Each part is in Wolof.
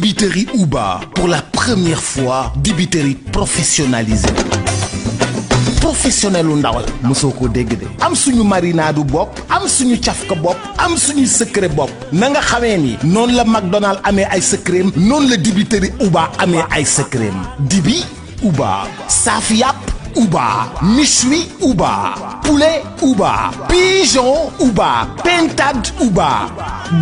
Dibiterie Uba, pour la première fois, dibiterie professionnalisée. Professionnel u ndawal mosoo ko dégg de am suñu marinade bopp am suñu cafka bopp am suñu secret bopp na nga xamee ni noonu la McDonald amee ay secret noonu la dibiterie Uba amee ay secret dibi Uba saaf yàpp Uba méchoui Uba poulet Uba pigeon Uba pintade Uba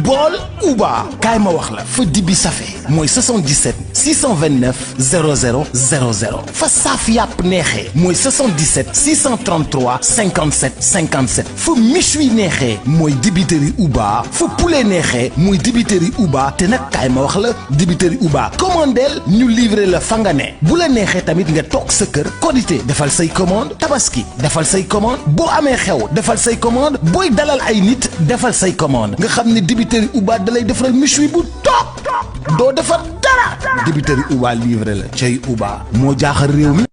bool Uba kaay ma wax la fa dibi safe mooy 77 629 00 00 fa saaf yàpp neexee mooy 77 633 57 57 fa méchoui neexee mooy dibiterie Uba fa poulet neexee mooy dibiterie Uba te nag kaay ma wax la dibiterie Uba commandeel ñu livrer la fa nga ne bu la neexee tamit nga toog sa kër Korité defal say commande Tabaski defal say commande boo amee xew defal say commande booy dalal ay nit defal say commande nga xam ne dibiterie Uba dalay defaral méchoui bu toog doo defar dara dibiterie Uba livré la cay Uba moo jaaxal réew mi.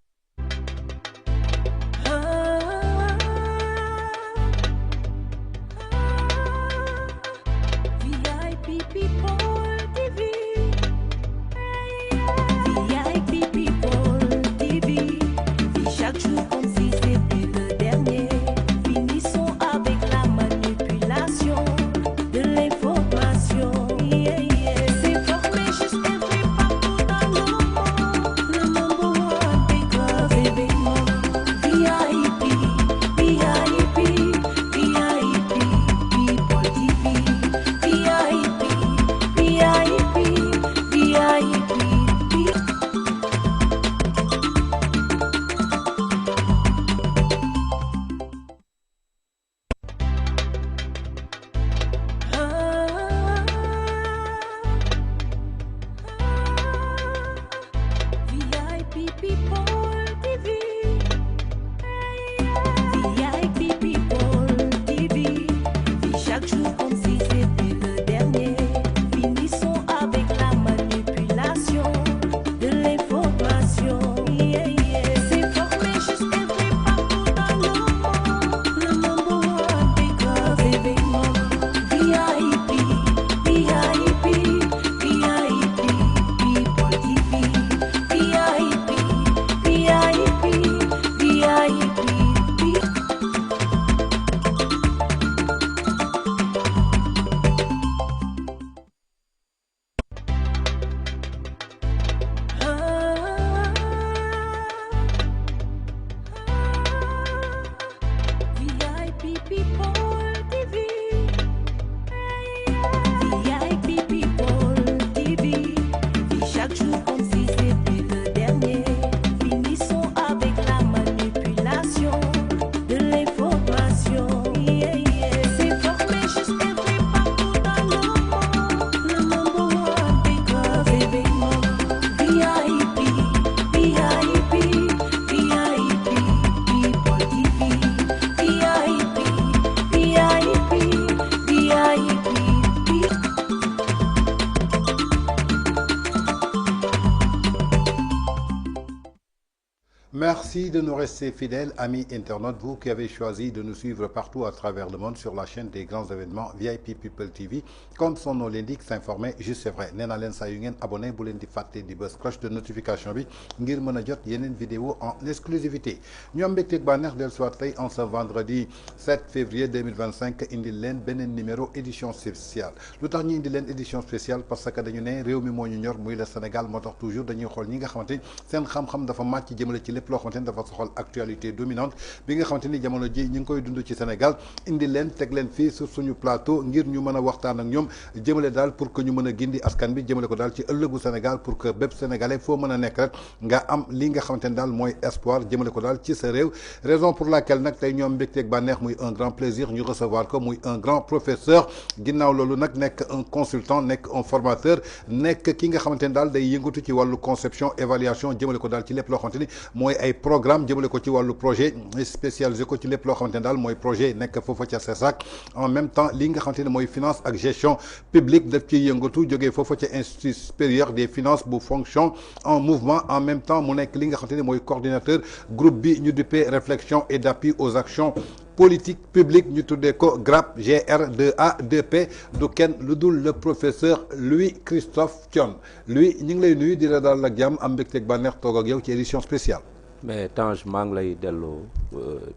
Merci de nous rester fidèles, amis internautes, vous qui avez choisi de nous suivre partout à travers le monde sur la chaîne des grands événements VIP People TV. Comme son nom l'indique, s'informer, juste c'est vrai. Nena len sa yu ngeen abonné bu len di faté di bës cloche de notification bi ngir mëna jot yeneen vidéo en exclusivité. Ñom mbégte banex del soit tay en ce vendredi 7 février 2025 indi len benen numéro édition spéciale. Lutax ñi indi len édition spéciale parce que dañu né réew mi mo ñu ñor muy le Sénégal moo tax toujours dañuy xol ñi nga xamanté seen xam-xam dafa màcc jëmale ci lépp loo xamante ni dafa soxal actualité dominante bi nga xamante ni jamono ji ñu ngi koy dund ci Sénégal indi leen teg leen fii sur suñu plateau ngir ñu mën a waxtaan ak ñoom jëmale daal pour que ñu mën a gindi askan bi jëmale ko daal ci ëllëgu Sénégal pour que bépp sénégalais foo mën a nekk rek nga am li nga xamante ni daal mooy espoir jëmale ko daal ci sa réew raison pour laquelle nag tey ñoom mbégteeg bànneex muy un grand plaisir ñu recevoir ko muy un grand professeur ginnaaw loolu nag nekk un consultant nekk un formateur nekk ki nga xamante ni daal day yëngatu ci wàllu conception évaluation jëmale ko daal ci lépp loo xamante ni mooy ay programme jëmale ko ci wàllu projet spécialisé ko ci lépp loo xamante ne daal mooy projet nekk foofa ca CESAC en même temps li nga xamante ne mooy finance ak gestion publique daf ci yëngatu jógee foofa ca institut supérieur des finances bu fonction en mouvement en même temps mu nekk li nga xamante ne mooy coordinateur groupe bi ñu duppee réflexion et d'appui aux actions politique publique ñu tuddee ko GRAP GR2A2P du kenn lu dul le professeur Louis Christophe Thion Louis ñu ngi lay nuyu di la dalal ak jàmm am mbégteeg bànneex toog ak yow ci édition spéciale. mais Tange maa ngi lay delloo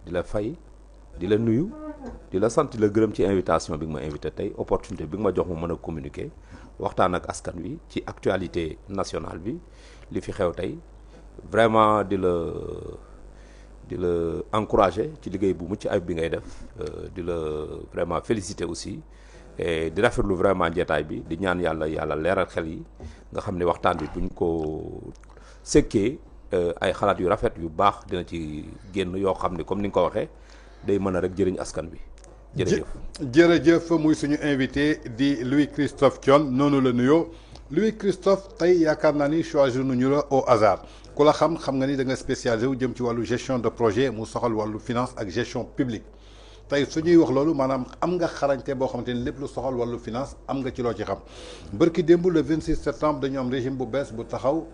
di la fay di la nuyu di la sant di la gërëm ci invitation bi nga ma invité tey opportunité bi nga ma jox ma mën a communiquer waxtaan ak askan wi ci actualité nationale bi li fi xew tey vraiment di la encourager ci liggéey bu mucc ayib bi ngay def di la vraiment féliciter aussi et di rafetlu vraiment njeetaay bi di ñaan yàlla leeral xel yi nga xam ne waxtaan bi buñ ko sekkee ay xalaat yu rafet yu baax dina ci génn yoo xam ne comme ni nga ko waxee day mën a rek jëriñ askan bi jërëjëf muy suñu invité di Louis Christophe Thion noonu la nuyoo Louis Christophe tey yaakaar naa ni choisir nañu la au hasard ku la xam nga ni da nga spécialisé wu jëm ci wàllu gestion de projet mu soxal wàllu finance ak gestion publique tey su ñuy wax loolu maanaam am nga xarañte boo xamante ni lépp lu soxal wàllu finance am nga ci loo ci xam bërki démb le 26 septembre dañu am régime bu bees bu taxaw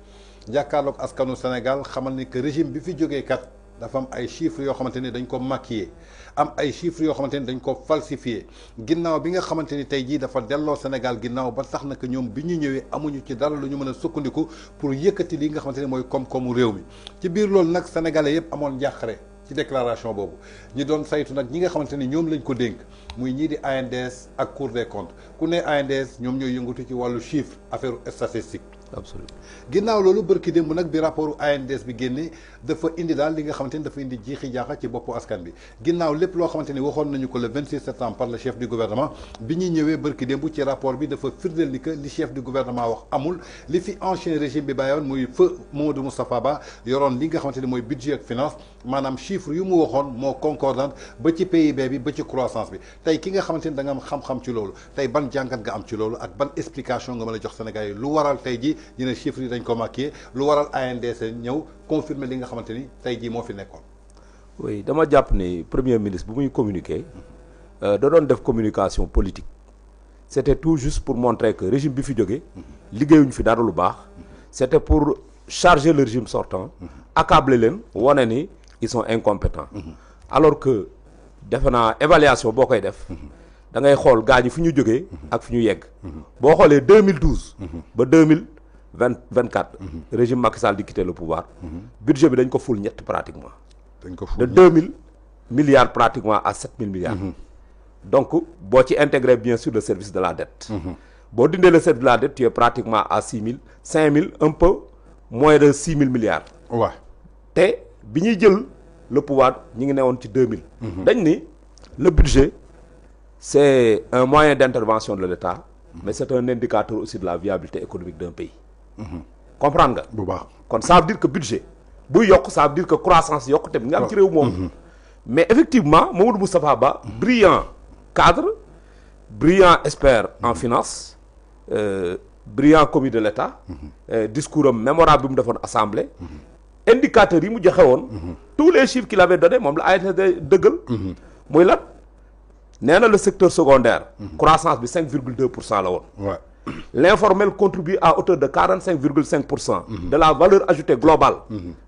jàkkaarloog askanu Sénégal xamal ni que régime bi fi jógee kat dafa am ay chiffres yoo xamante ni dañ ko maquillé am ay chiffres yoo xamante ni dañ ko falsifié ginnaaw bi nga xamante ni tey jii dafa delloo Sénégal ginnaaw ba tax na que ñoom bi ñu ñëwee amuñu ci dara lu ñu mën a sukkandiku pour yëkkati li nga xamante ni mooy koom-koomu réew mi ci biir loolu nag sénégalais yëpp amoon njàqare ci déclaration boobu ñi doon saytu nag ñi nga xamante ni ñoom lañ ko dénk muy ñii di ANDS ak Cour des comptes ku ne ANDS ñoom ñooy yëngatu ci wàllu chiffre affaire statistique. absolument ginnaaw loolu bërki démb nag bi rapport ANDS bi génnee dafa indi daal li nga xamante ni dafa indi jiixi jaaxa ci boppu askan bi ginnaaw lépp loo xamante ni waxoon nañu ko le 26 septembre par le chef du gouvernement bi ñuy ñëwee bërki démb ci rapport bi dafa firndeel ni que li chef du gouvernement wax amul li fi ancien régime bi bàyyoon muy feu Mamadou Moustapha Ba yoroon li nga xamante ni mooy budget ak finance maanaam chiffre yu mu waxoon moo concordante ba ci PIB bi ba ci croissance bi tey ki nga xamante ni da nga am xam-xam ci loolu tey ban jàngat nga am ci loolu ak ban explication nga mën a jox Sénégal yi lu waral tey ji ñu ne chiffres yi dañ ko maquillé lu waral ANDS ñëw confirmer li nga xamante ni tey jii moo fi nekkoon. oui dama jàpp ni premier ministre bu muy communiquer da doon def communication politique c'était tout juste pour montrer que régime bi fi jógee liggéeyuñ fi dara lu baax c'était pour charger le régime sortant accabler leen wane ni ils sont incompétents alors que defe naa évaluation boo koy def da ngay xool gaa ñi fi ñu jógee ak fi ñu yegg boo xoolee 2012 ba 2024 régime Macky Sall di quitter le pouvoir budget bi dañ ko ful ñett pratiquement de 2000 milliards pratiquement à 7000 milliards donc boo ci intégré bien sûr le service de la dette boo dindee le service de la dette tu es pratiquement à 5000 un peu moins de 6000 milliards waaw te bi ñuy jël le pouvoir ñi ngi newoon ci 2000 dañ ni le budget c'est un moyen d'intervention de l'État mais c'est un indicateur aussi de la viabilité économique d'un pays comprendre nga bu baax kon ça veut dire que budget buy yokk ça veut dire que croissance yokk te nga am ci réew moom mais effectivement Mamadou Moustapha Ba brillant cadre brillant expert en finance brillant commis de l'État discours am mémorable bi mu defoon assemblée indicateurs yi mu joxe woon tous les chiffres qu'il avait donné moom la ANSD dëggal muy lan nee na le secteur secondaire croissance bi 5,2% la woon l'informel contribue à hauteur de 45,5% de la valeur ajoutée globale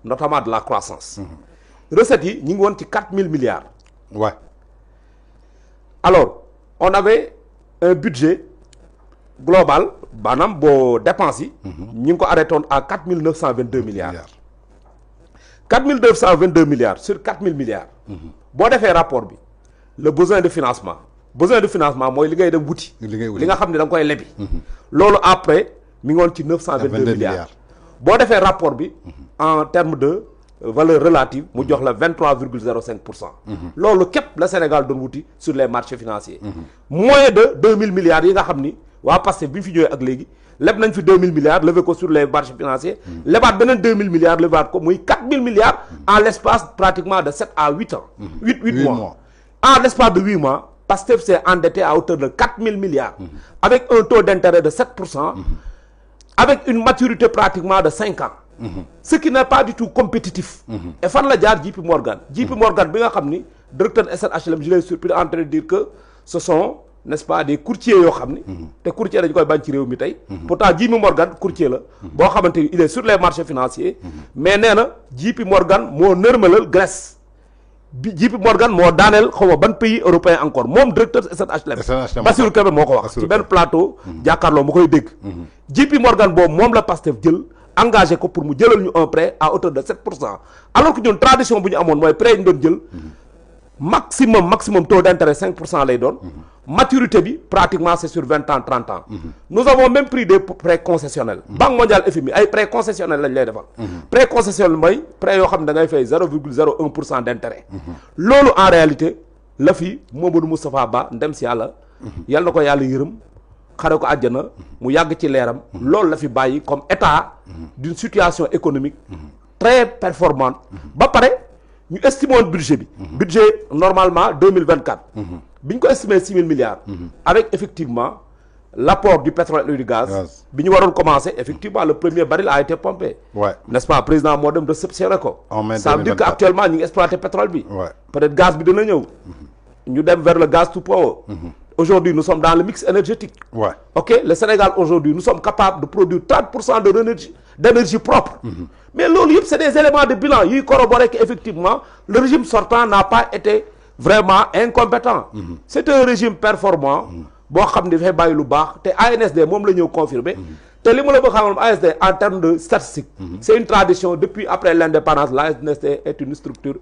notamment de la croissance recettes yi ñi ngi woon ci 4000 milliards alors on avait un budget global maanaam boo dépenses yi ñi ngi ko arrêté woon à 4922 milliards 4922 milliards sur 4000 milliards boo defee rapport bi le besoin de financement mooy li ngay dem wuti li nga xam ne da nga koy lebi loolu après mi ngi woon ci 922 milliards boo defee rapport bi en termes de valeur relative mu jox la 23,05%. loolu képp la Sénégal doon wuti sur les marchés financiers moins de 2000 milliards yi nga xam ni waa Pastef bi ñu fi ñëwee ak léegi leb nañ fi 2000 milliards levé ko sur les marchés financiers lebaat beneen 2000 milliards lebaat ko muy 4000 milliards en l'espace pratiquement de 7 à 8 ans 8 mois en l'espace de 8 mois Pastef s'est endetté à hauteur de 4000 milliards avec un taux d'intérêt de 7% avec une maturité pratiquement de 5 ans ce qui n'est pas du tout compétitif et fan la jaar JP Morgan bi nga xam ni directeur SNHLM je l'ai surpris en train de dire que ce sont n'est-ce pas des courtiers yoo xam ni te courtier dañu koy bañ ci réew mi tey pourtant JP Morgan courtier la boo xamante ni il est sur les marchés financiers mais nee na JP Morgan moo nërmalal Grèce JP Morgan moo daaneel xaw ma ban pays européen encore moom directeur SNHLM Bassirou Kébé moo ko wax ci benn plateau jàkkaarloo mu koy dégg JP Morgan boobu moom la Pastef jël engagé ko pour mu jëlal ñu un prêt à hauteur de 7% alors que ñun tradition bu ñu amoon mooy prêt yi ñu doon jël maximum taux d'intérêt 5% lay doon maturité bi pratiquement c'est sur 20 ans 30 ans nous avons même pris des prêts concessionnels Banque mondiale FMI ay prêts concessionnels lañ lay defal prêt concessionnel mooy prêt yoo xam ne da ngay fay 0,01% d'intérêt loolu en réalité la fi Mamadou Moustapha Ba ndem si yàlla yal na ko yàlla yërëm xare ko àjjana mu yàgg ci leeram loolu la fi bàyyi comme état d'une situation économique très performante ba pare ñu estimé budget bi budget normalement 2024 bi ñu ko estimé 6 000 milliards avec effectivement l'apport du pétrole et du gaz bi ñu waroon commencer effectivement le premier baril a été pompé n'est-ce pas président moo dem réceptionné ko ça veut dire que actuellement ñu ngi exploité pétrole bi peut-être gaz bi dina ñëw ñu dem vers le gaz to power aujourd'hui nous sommes dans le mix énergétique ok le Sénégal aujourd'hui nous sommes capables de produire 30% d'énergie propre mais loolu yëpp c'est des éléments de bilan yuy corroborer que effectivement le régime sortant n'a pas été vraiment incompétent c'est un régime performant boo xam ne dafay bàyyi lu baax te ANSD moom la ñëw confirmer te li ma la bëgg xamal ANSD en termes de statistique c'est une tradition depuis après l'indépendance l'ANSD est une structure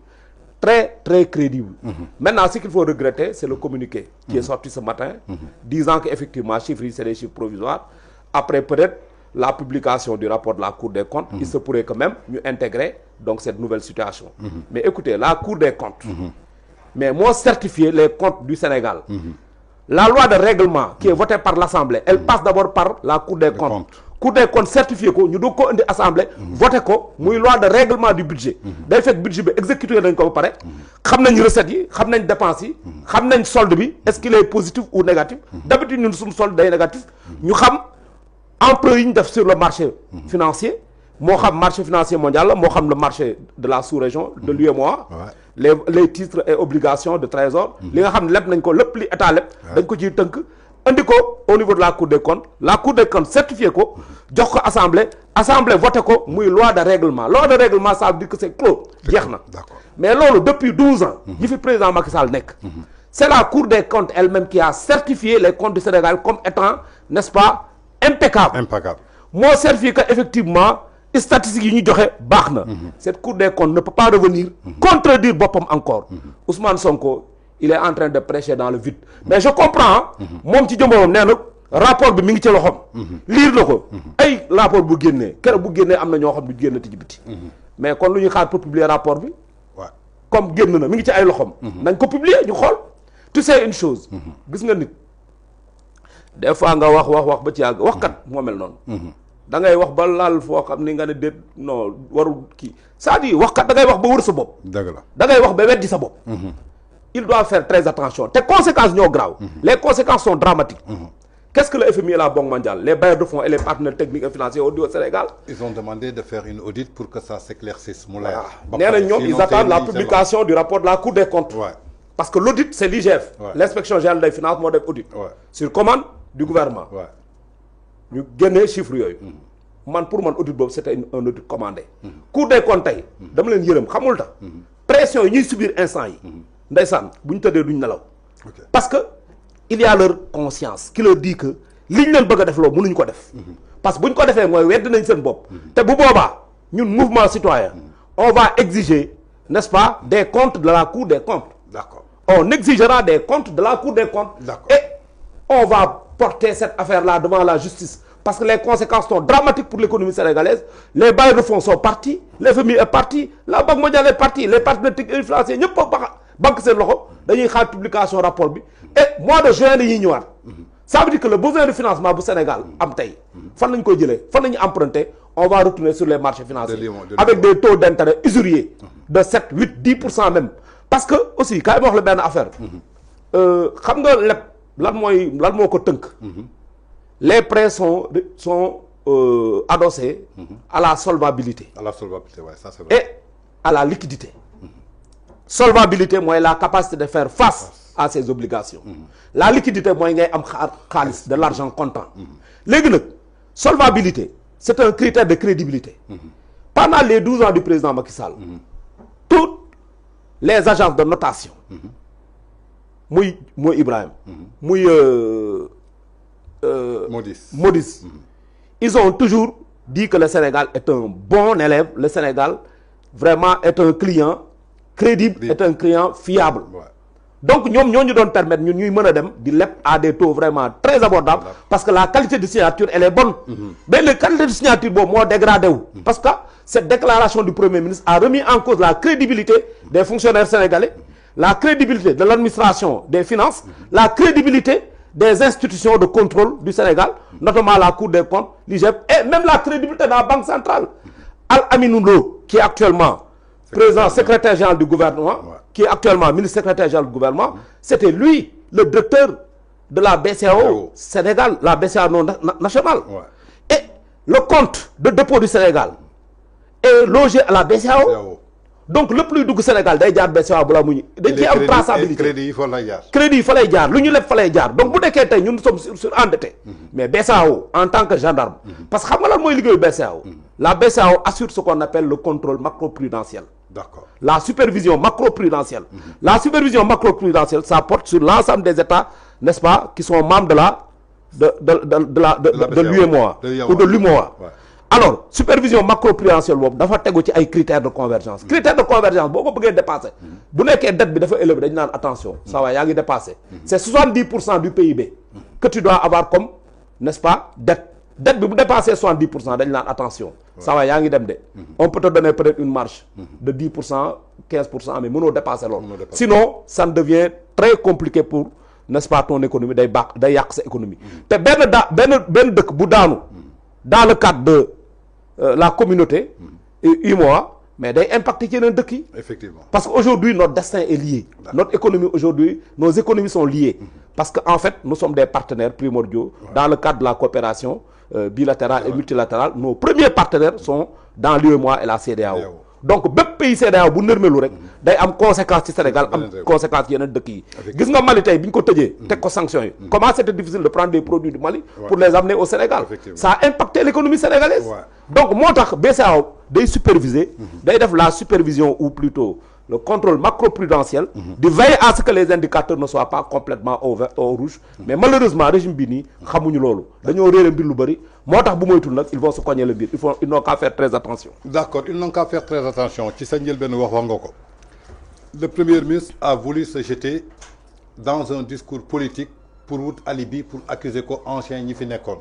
très très crédible maintenant ce qu'il faut regretter c'est le communiqué qui est sorti ce matin disant que effectivement chiffres yi c'est des chiffres provisoires après peut-être la publication du rapport de la Cour des comptes il se pourrait quand même ñu intégrer donc cette nouvelle situation mais écoutez la Cour des comptes mais moo certifié les comptes du Sénégal la loi de règlement qui est votée par l'Assemblée elle passe d'abord par la Cour des comptes Cour des comptes certifié ko ñu doog ko indi Assemblée voté ko muy loi de règlement du budget day fekk budget bi exécuté nañ ko ba pare xam nañ recettes yi xam nañ dépenses yi xam nañ solde bi est-ce qu'il est positif ou négatif d'habitude ñun suñu solde day négatif ñu xam emprunt yi ñu def sur le marché financier moo xam marché financier mondial la moo xam le marché de la sous-région de l'UEMOA les titres et obligations de trésor li nga xam ne lépp nañ ko lépp li état lépp dañ ko ciy tënk andi ko au niveau de la Cour des comptes certifié ko jox ko assemblée voté ko muy loi de règlement ça veut dire que c'est clos jeex na mais loolu depuis 12 ans yi fi président Macky Sall nekk c'est la Cour des comptes elle-même qui a certifié les comptes du Sénégal comme étant n'est-ce pas impeccable moo certifié que effectivement statistiques yi ñu joxe baax na cette Cour des comptes ne peut pas revenir contredire boppam encore Ousmane Sonko il est en train de prêcher dans le vide mais je comprends moom ci jëmboom nee na rapport bi mi ngi ci loxom lire na ko ay rapport bu génnee keroog bu génnee am na ñoo xam du génn ci biti mais kon lu ñuy xaar pour publier rapport bi comme génn na mi ngi ci ay loxom nañ ko publier ñu xool tu sais une chose gis nga nit des fois nga wax ba ci yàgg waxkat moo mel noonu da ngay wax ba laal foo xam ni nga ne déet non warul kii c'est-à-dire waxkat da ngay wax ba wër sa bopp dëgg la da ngay wax ba weddi sa bopp il doit faire très attention te conséquences ñoo grave les conséquences sont dramatiques qu'est-ce que le FMI et la Banque mondiale les bailleurs de fonds et les partenaires techniques et financiers au Sénégal ils ont demandé de faire une audit pour que ça s'éclaircisse mu leer nee na ñoom ils attendent la publication du rapport de la Cour des comptes parce que l'audit c'est l'IGF l'inspection générale des finances moo def audit sur commande du gouvernement ñu génnee chiffres yooyu pour man audit boobu c'était un audit commandé Cour des comptes tey dama leen yërëm xamul tax pression yi ñuy subir instant yi ndeysaan bu ñu tëddee duñ nelaw parce que il y a leur conscience qui leur dit que liñ leen bëgg a def loolu mënuñ ko def parce que bu ñu ko defee mooy wedd nañ seen bopp te bu boobaa ñun mouvement citoyen on va exiger n'est-ce pas des comptes de la Cour des comptes d'accord on exigera des comptes de la Cour des comptes et on va porter cette affaire-là devant la justice parce que les conséquences sont dramatiques pour l'économie sénégalaise les bailleurs de fonds sont partis le FMI est parti la Banque mondiale est partie les partenaires techniques et financiers ñëpp banque seen loxo dañuy xaar publication rapport bi et mois de juin dañuy ñëwaat ça veut dire que le besoin de financement bu Sénégal am tey fan lañ koy jëlee fan la ñuy emprunter on va retourner sur les marchés financiers avec des taux d'intérêt usuriers de 7 8 10% même parce que aussi kaay ma wax la benn affaire xam nga lépp lan moo ko tënk les prêts sont adossés à la solvabilité ça c'est vrai et à la liquidité solvabilité mooy la capacité de faire face à ces obligations la liquidité mooy ngay am xaalis de l'argent comptant léegi nag solvabilité c'est un critère de crédibilité pendant les 12 ans du président Macky Sall toute les agences de notation muy Ibrahim muy Modis ils ont toujours dit que le Sénégal est un bon élève, le Sénégal vraiment est un client crédible, est un client fiable. Donc nous devons permettre de à des taux vraiment très abordables parce que la qualité de signature elle est bonne. Mais la qualité de signature est dégradée parce que cette déclaration du Premier ministre a remis en cause la crédibilité des fonctionnaires sénégalais, la crédibilité de l'administration des finances, la crédibilité des institutions de contrôle du Sénégal, notamment la Cour des comptes, l'IGF, et même la crédibilité de la Banque centrale. Al-Aminou Lo, qui est actuellement président secrétaire général du gouvernement, qui est actuellement ministre secrétaire général du gouvernement, c'était lui, le directeur de la BCAO Sénégal, la BCAO nationale. Et le compte de dépôt du Sénégal est logé à la BCAO. Donc le plus du Sénégal day jaar BCEAO bu la muñu dañ ci am traçabilité crédit il fa lay jaar lu ñu lepp fa lay jaar donc bu déké tay ñun sommes sur endetté mais BCEAO en tant que gendarme parce que xam nga lan moy liggéeyu BCEAO la BCEAO assure ce qu'on appelle le contrôle macroprudentiel. D'accord. La supervision macroprudentielle. La supervision macroprudentielle ça porte sur l'ensemble des États, n'est-ce pas, qui sont membres de l'UEMOA ou de l'UMOA. Alors supervision macroprudentielle boobu dafa tegu ci ay critères de convergence. Critères de convergence boo ko bëggee dépasser bu nekkee dette bi dafa élevé dañu naan attention ça va yaa ngi dépasser. C'est 70% du PIB que tu dois avoir comme, n'est-ce pas, dette bi bu dépasser 70% dañu naan attention ça va yaa ngi dem de. On peut te donner peut-être une marge de 10%, 15% mais mënoo dépasser loolu. Sinon ça devient très compliqué pour, n'est-ce pas, ton économie day yàq sa économie. te benn dëkk bu daanu dans le cadre de la communauté UMOA, mais day impacter ci yeneen dëkk yi. Effectivement. Parce qu'aujourd'hui notre destin est lié. Notre économie aujourd'hui, nos économies sont liées. Parce qu'en fait nous sommes des partenaires primordiaux dans le cadre de la coopération bilatérale et multilatérale. Nos premiers partenaires sont dans l'UEMOA et la CEDEAO. Donc bépp pays CEDEAO bu nërmelu rek day am conséquence ci Sénégal, am conséquence yeneen dëkk yi. Gis nga Mali tey bi ñu ko tëjee teg ko sanctions yi. Comment c'était difficile de prendre des produits du Mali pour les amener au Sénégal. Ça a impacté l'économie sénégalaise. Donc moo tax BCEAO day superviser, day def la supervision ou plutôt le contrôle macroprudentiel, de veiller à ce que les indicateurs ne soient pas complètement au rouge. Mais malheureusement régime bi nii xamuñu loolu dañoo réere mbir lu bëri moo tax bu moytul nag ils vont se cogner le biir ils n'ont qu'à faire très attention. D'accord, ils n'ont qu'à faire très attention. Ci sa njëlbéen wax nga ko. Le Premier ministre a voulu se jeter dans un discours politique pour wut alibi pour accuser ko ancien ñi fi nekkoon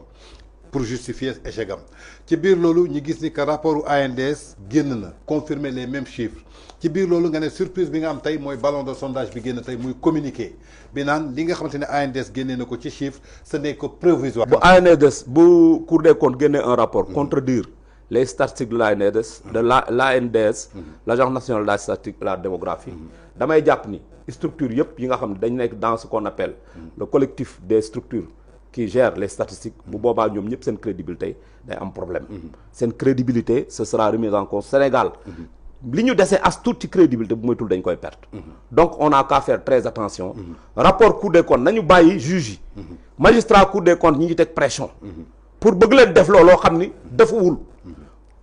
pour justifier échec am ci biir loolu ñu gis ni que rapport ANDS génn na confirmer les mêmes chiffres ci biir loolu nga ne surprise bi nga am tey mooy ballon de sondage bi génn tey muy communiqué bi naan li nga xamante ne ANDS génnee na ko ci chiffre ce n'est que provisoire. bu ANDS bu Cour des comptes génnee un rapport contredire les statistiques de l'ANDS de l'ANDS l'Agence nationale de la statistique et de la démographie damay jàpp ni structure yëpp yi nga xam ne dañ nekk dans ce qu'on appelle le collectif des structures qui gère les statistiques bu boobaa ñoom ñëpp seen crédibilité day am problème seen crédibilité ce sera remise en cause. Sénégal li ñu dese as tuut ci crédibilité bu moytul dañ koy perdre. Donc on a qu'à faire très attention. Rapport Cour des comptes nañu bàyyi juge yi magistrat Cour des comptes ñi ngi teg pression pour bëgg leen def looloo xam ni defuwul.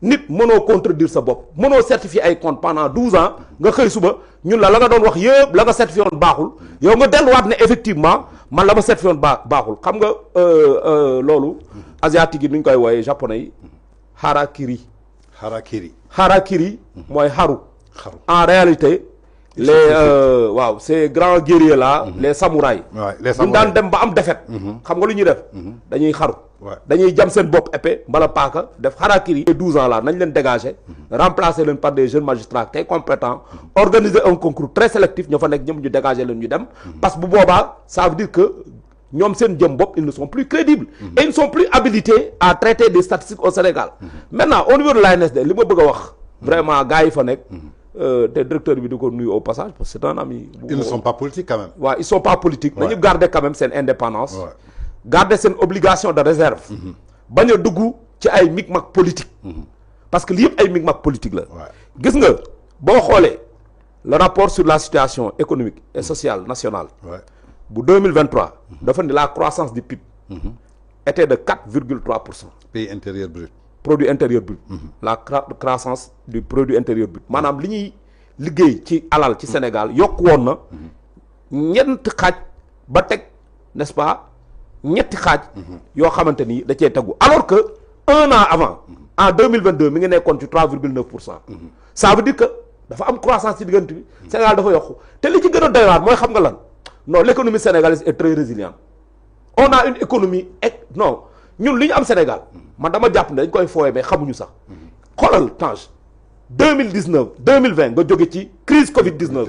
Nit mënoo contredire sa bopp mënoo certifier ay compte pendant 12 ans nga xëy suba ñun la nga doon wax yëpp la nga certifié woon baaxul yow nga delluwaat ne effectivement man la ma certifié woon baaxul xam nga loolu asiatique yi nu ñu koy wooyee japonais yi harakiri mooy xaru en réalité les waaw ces grands guerriers là les samouraïs ñu daan dem ba am défaite xam nga lu ñuy def dañuy xaru dañuy jam seen bopp épée mbala paaka def harakiri 12 ans là nañ leen dégager remplacer leen par des jeunes magistrats très compétents organiser un concours très sélectif ñoo fa nekk ñëpp ñu dégager leen ñu dem parce que bu boobaa ça veut dire que ñoom seen jëm bopp ils ne sont plus crédibles et ils ne sont plus habilités à traiter des statistiques au Sénégal. Maintenant au niveau de l'ANSD li ma bëgg a wax vraiment gars yi fa nekk te directeur bi di ko nuyu au passage parce que c'est un ami. Ils ne sont pas politiques quand même. Ouais, ils sont pas politiques. Dañu garder quand même seen indépendance. Garder seen obligation de réserve. bañ a dugg ci ay micmac politique. Parce que li yëpp ay micmac politique la. Gis nga boo xoolee le rapport sur la situation économique et sociale nationale. Bu 2023. dafa ni la croissance du PIB. était de 4,3%. Pays intérieur brut. Produit intérieur brut. La croissance du produit intérieur brut maanaam li liggéey ci alal ci Sénégal yokk woon na ñeenti xaaj ba teg n'est-ce pas ñetti xaaj yoo xamante ni da cee tegu alors que un an avant en 2022 mi ngi nekkoon ci 3,9%. Ça veut dire que dafa am croissance ci diggante bi Sénégal dafa yokku te li ci gën a doy waar mooy xam nga lan non l'économie sénégalaise est très résiliente. On a une économie non ñun li ñu am Sénégal man dama jàpp ne dañ koy fooyee mais xamuñu sax xoolal Tange 2019 2020 nga jóge ci crise Covid-19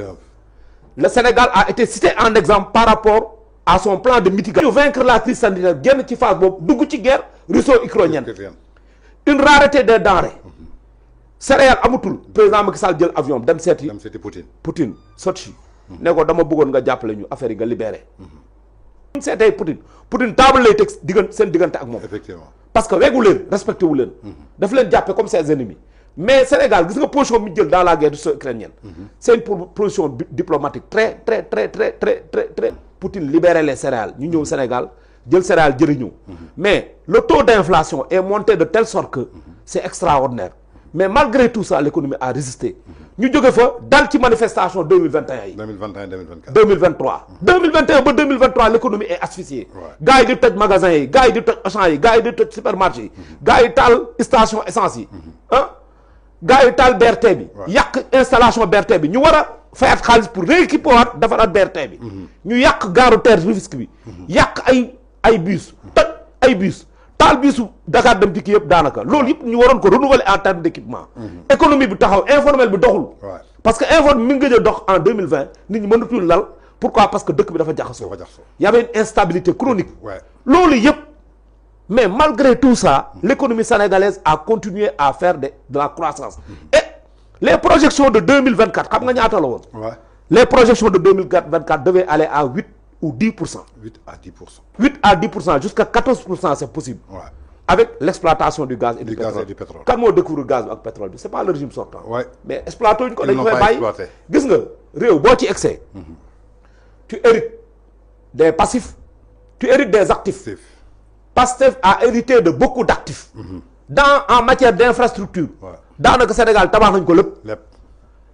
le Sénégal a été cité en exemple par rapport à son plan de mitigation. Vaincre la crise sanitaire génn ci phase boobu dugg ci guerre russo-ukrainienne une rareté des denrées céréales amatul président Macky Sall jël avion dem seeti Poutine Sotchi ne ko dama bëggoon nga jàppale ñu affaire yi nga libéré seetee Poutine table lay teg seen diggante ak moom effectivement parce que wegu leen respecté wu leen daf leen jàppe comme ses ennemis mais Sénégal gis nga position mi jël dans la guerre russo-ukrainienne c'est une position diplomatique très Poutine libérer les céréales ñu ñëw Sénégal jël céréales jëriñu mais le taux d'inflation est monté de telle sorte que c'est extraordinaire mais malgré tout ça l'économie a résisté ñu jóge fa dal ci manifestation 2021 yi 2023 2021 ba 2023 l'économie est asphyxiée gars yi di toj magasins yi gars yi di toj Auchan yi gars yi di toj supermarché yi gars yi taal station essence yi gars yi taal BRT bi yàq installation BRT bi ñu war a fayat xaalis pour rééquiper waat defaraat BRT bi ñu yàq gaaru terre Rufisque bi yàq ay bus toj ay bus taal bisu Dakar dem dikk yëpp daanaka loolu yëpp ñu waroon ko renouveler en termes d'équipement économie bi taxaw informel bi doxul parce que informel mi ngi gëj a dox en 2020 nit ñi mënatul lal pourquoi parce que dëkk bi dafa jaxasoo y avait une instabilité chronique loolu yëpp mais malgré tout ça l'économie sénégalaise a continué à faire de la croissance et les projections de 2024 xam nga ñaata la woon les projections de 2024 devaient aller à 8 ou 10%. 8 à 10%. 8 à 10%, jusqu'à 14% c'est possible. Avec l'exploitation du gaz et du pétrole. Quand on découvre le gaz et le pétrole, c'est pas le régime sortant. Mais exploiter une ils n'ont pas exploité. Gis nga réew boo ci excès. Tu hérites des passifs, tu hérites des actifs. Pastef a hérité de beaucoup d'actifs. En matière d'infrastructure. Dans le Sénégal, tabax nañ ko lépp.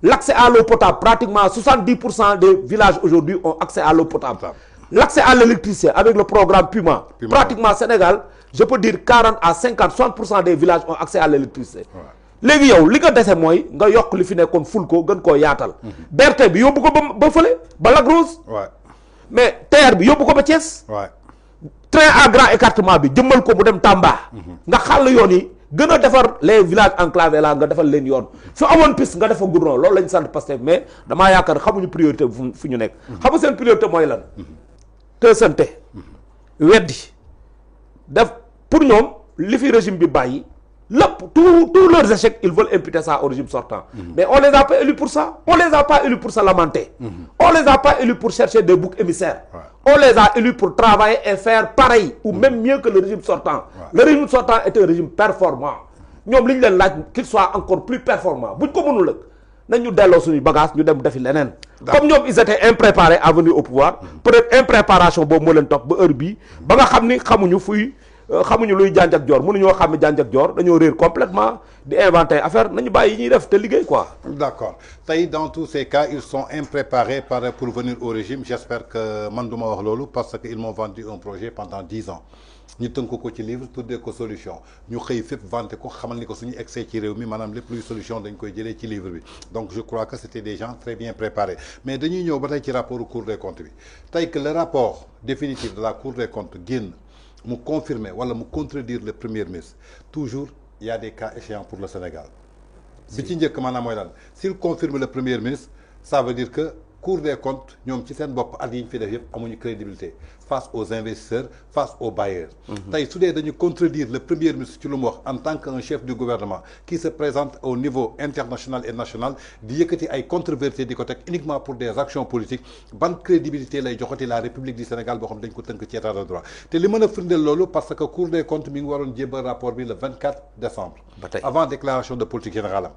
L'accès à l'eau potable, pratiquement 70% des villages aujourd'hui ont accès à l'eau potable. L'accès à l'électricité avec le programme Puma, pratiquement Sénégal, je peux dire 40 à 50, 60% des villages ont accès à l'électricité. léegi yow li nga dese mooy nga yokk li fi nekkoon ful ko gën koo yaatal. BRT bi yóbbu ko ba fële ba Lac Rose. mais TER bi yóbbu ko ba Thiès. train à grand écartement bi jëmmal ko mu dem Tamba. nga xàll yoon yi. gën a defar les villages enclavés là nga defal leen yoon su amoon piste nga defa goudron loolu lañ sant Pastef mais damaa yaakaar xamuñu priorité fu ñu nekk xam nga seen priorité mooy lan te sante weddi def pour ñoom li fi régime bi bàyyi lépp tous leurs échecs ils veulent imputer ça au régime sortant mais on les a pas élus pour ça on les a pas élus pour se lamenter on les a pas élus pour chercher des boucs émissaires on les a élus pour travailler et faire pareil ou même mieux que le régime sortant le régime sortant est un régime performant ñoom li ñu leen laaj qu'il soit encore plus performant buñ ko mënul nañ ñu delloo suñuy bagage ñu dem defi leneen comme ñoom ils étaient impréparés à venir au pouvoir peut-être impréparation boobu moo leen topp ba heure bii ba nga xam ni xamuñu luy janj ak joor mënuñoo xam ne janj ak joor dañoo réer complètement di inventer affaire nañu bàyyi yi ñuy def te liggéey quoi. D'accord tey dans tous ces cas ils sont impréparés pour venir au régime j'espère que man duma wax loolu parce que ils m'ont vendu un projet pendant 10 ans ñu tënk ko ci livre tuddee ko solution ñu xëy fépp vanté ko xamal ni ko suñu excès ci réew mi maanaam lépp luy solution dañ koy jëlee ci livre bi donc je crois que c'était des gens très bien préparés mais dañuy ñëw ba tey ci rapport Cour des comptes bi tey que le rapport définitif de la Cour des comptes génn mu confirmer wala mu contredire le premier ministre toujours il y a des cas échéants pour le Sénégal bi ci njëkk maanaam mooy lan s'il confirme le premier ministre ça veut dire que Cour des comptes ñoom ci seen bopp at yi ñu fi def yëpp amuñu crédibilité face aux investisseurs face aux bailleurs tey su dee dañu contredire le premier ministre ci lu mu wax en tant qu'un chef du gouvernement qui se présente au niveau international et national di yëkkati ay controversé di ko teg uniquement pour des actions politiques ban crédibilité lay joxati la République du Sénégal boo xam dañ ko tënk ci état de droit te li mën a firndeel loolu parce que Cour des comptes mi ngi waroon jébbal rapport bi le 24 décembre avant déclaration de politique générale am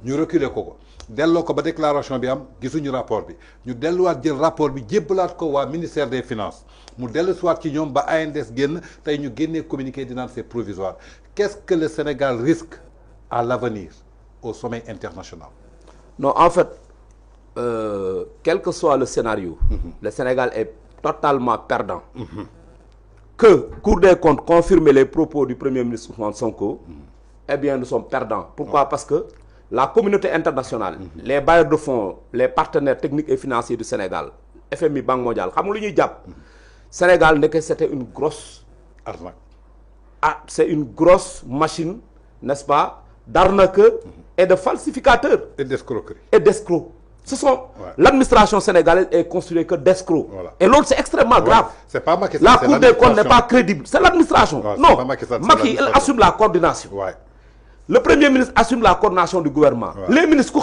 ñu reculer ko delloo ko ba déclaration bi am gisuñu rapport bi ñu delluwaat jël rapport bi jébbalaat ko waa ministère des finances mu dellu siwaat ci ñoom ba ANDS génn tey ñu génnee communiqué di naan c'est provisoire qu'est-ce que le Sénégal risque à l'avenir au sommet international? Non en fait quel que soit le scénario, le Sénégal est totalement perdant. Que Cour des comptes confirme les propos du Premier ministre Ousmane Sonko, eh bien nous sommes perdants. Pourquoi? Parce que la communauté internationale, les bailleurs de fonds, les partenaires techniques et financiers du Sénégal, FMI, Banque mondiale, Sénégal n'est que c'était une grosse arnaque. Ah, c'est une grosse machine, n'est-ce pas, d'arnaque et de falsificateurs. Et d'escroquerie. Et d'escrocs. Ce sont l'administration sénégalaise est constituée que d'escrocs. Voilà. Et l'autre c'est extrêmement grave. C'est pas Macky Sall, la Cour des comptes n'est pas crédible. C'est l'administration. Non, Macky il assume la coordination. Le Premier ministre assume la coordination du gouvernement. Les ministres,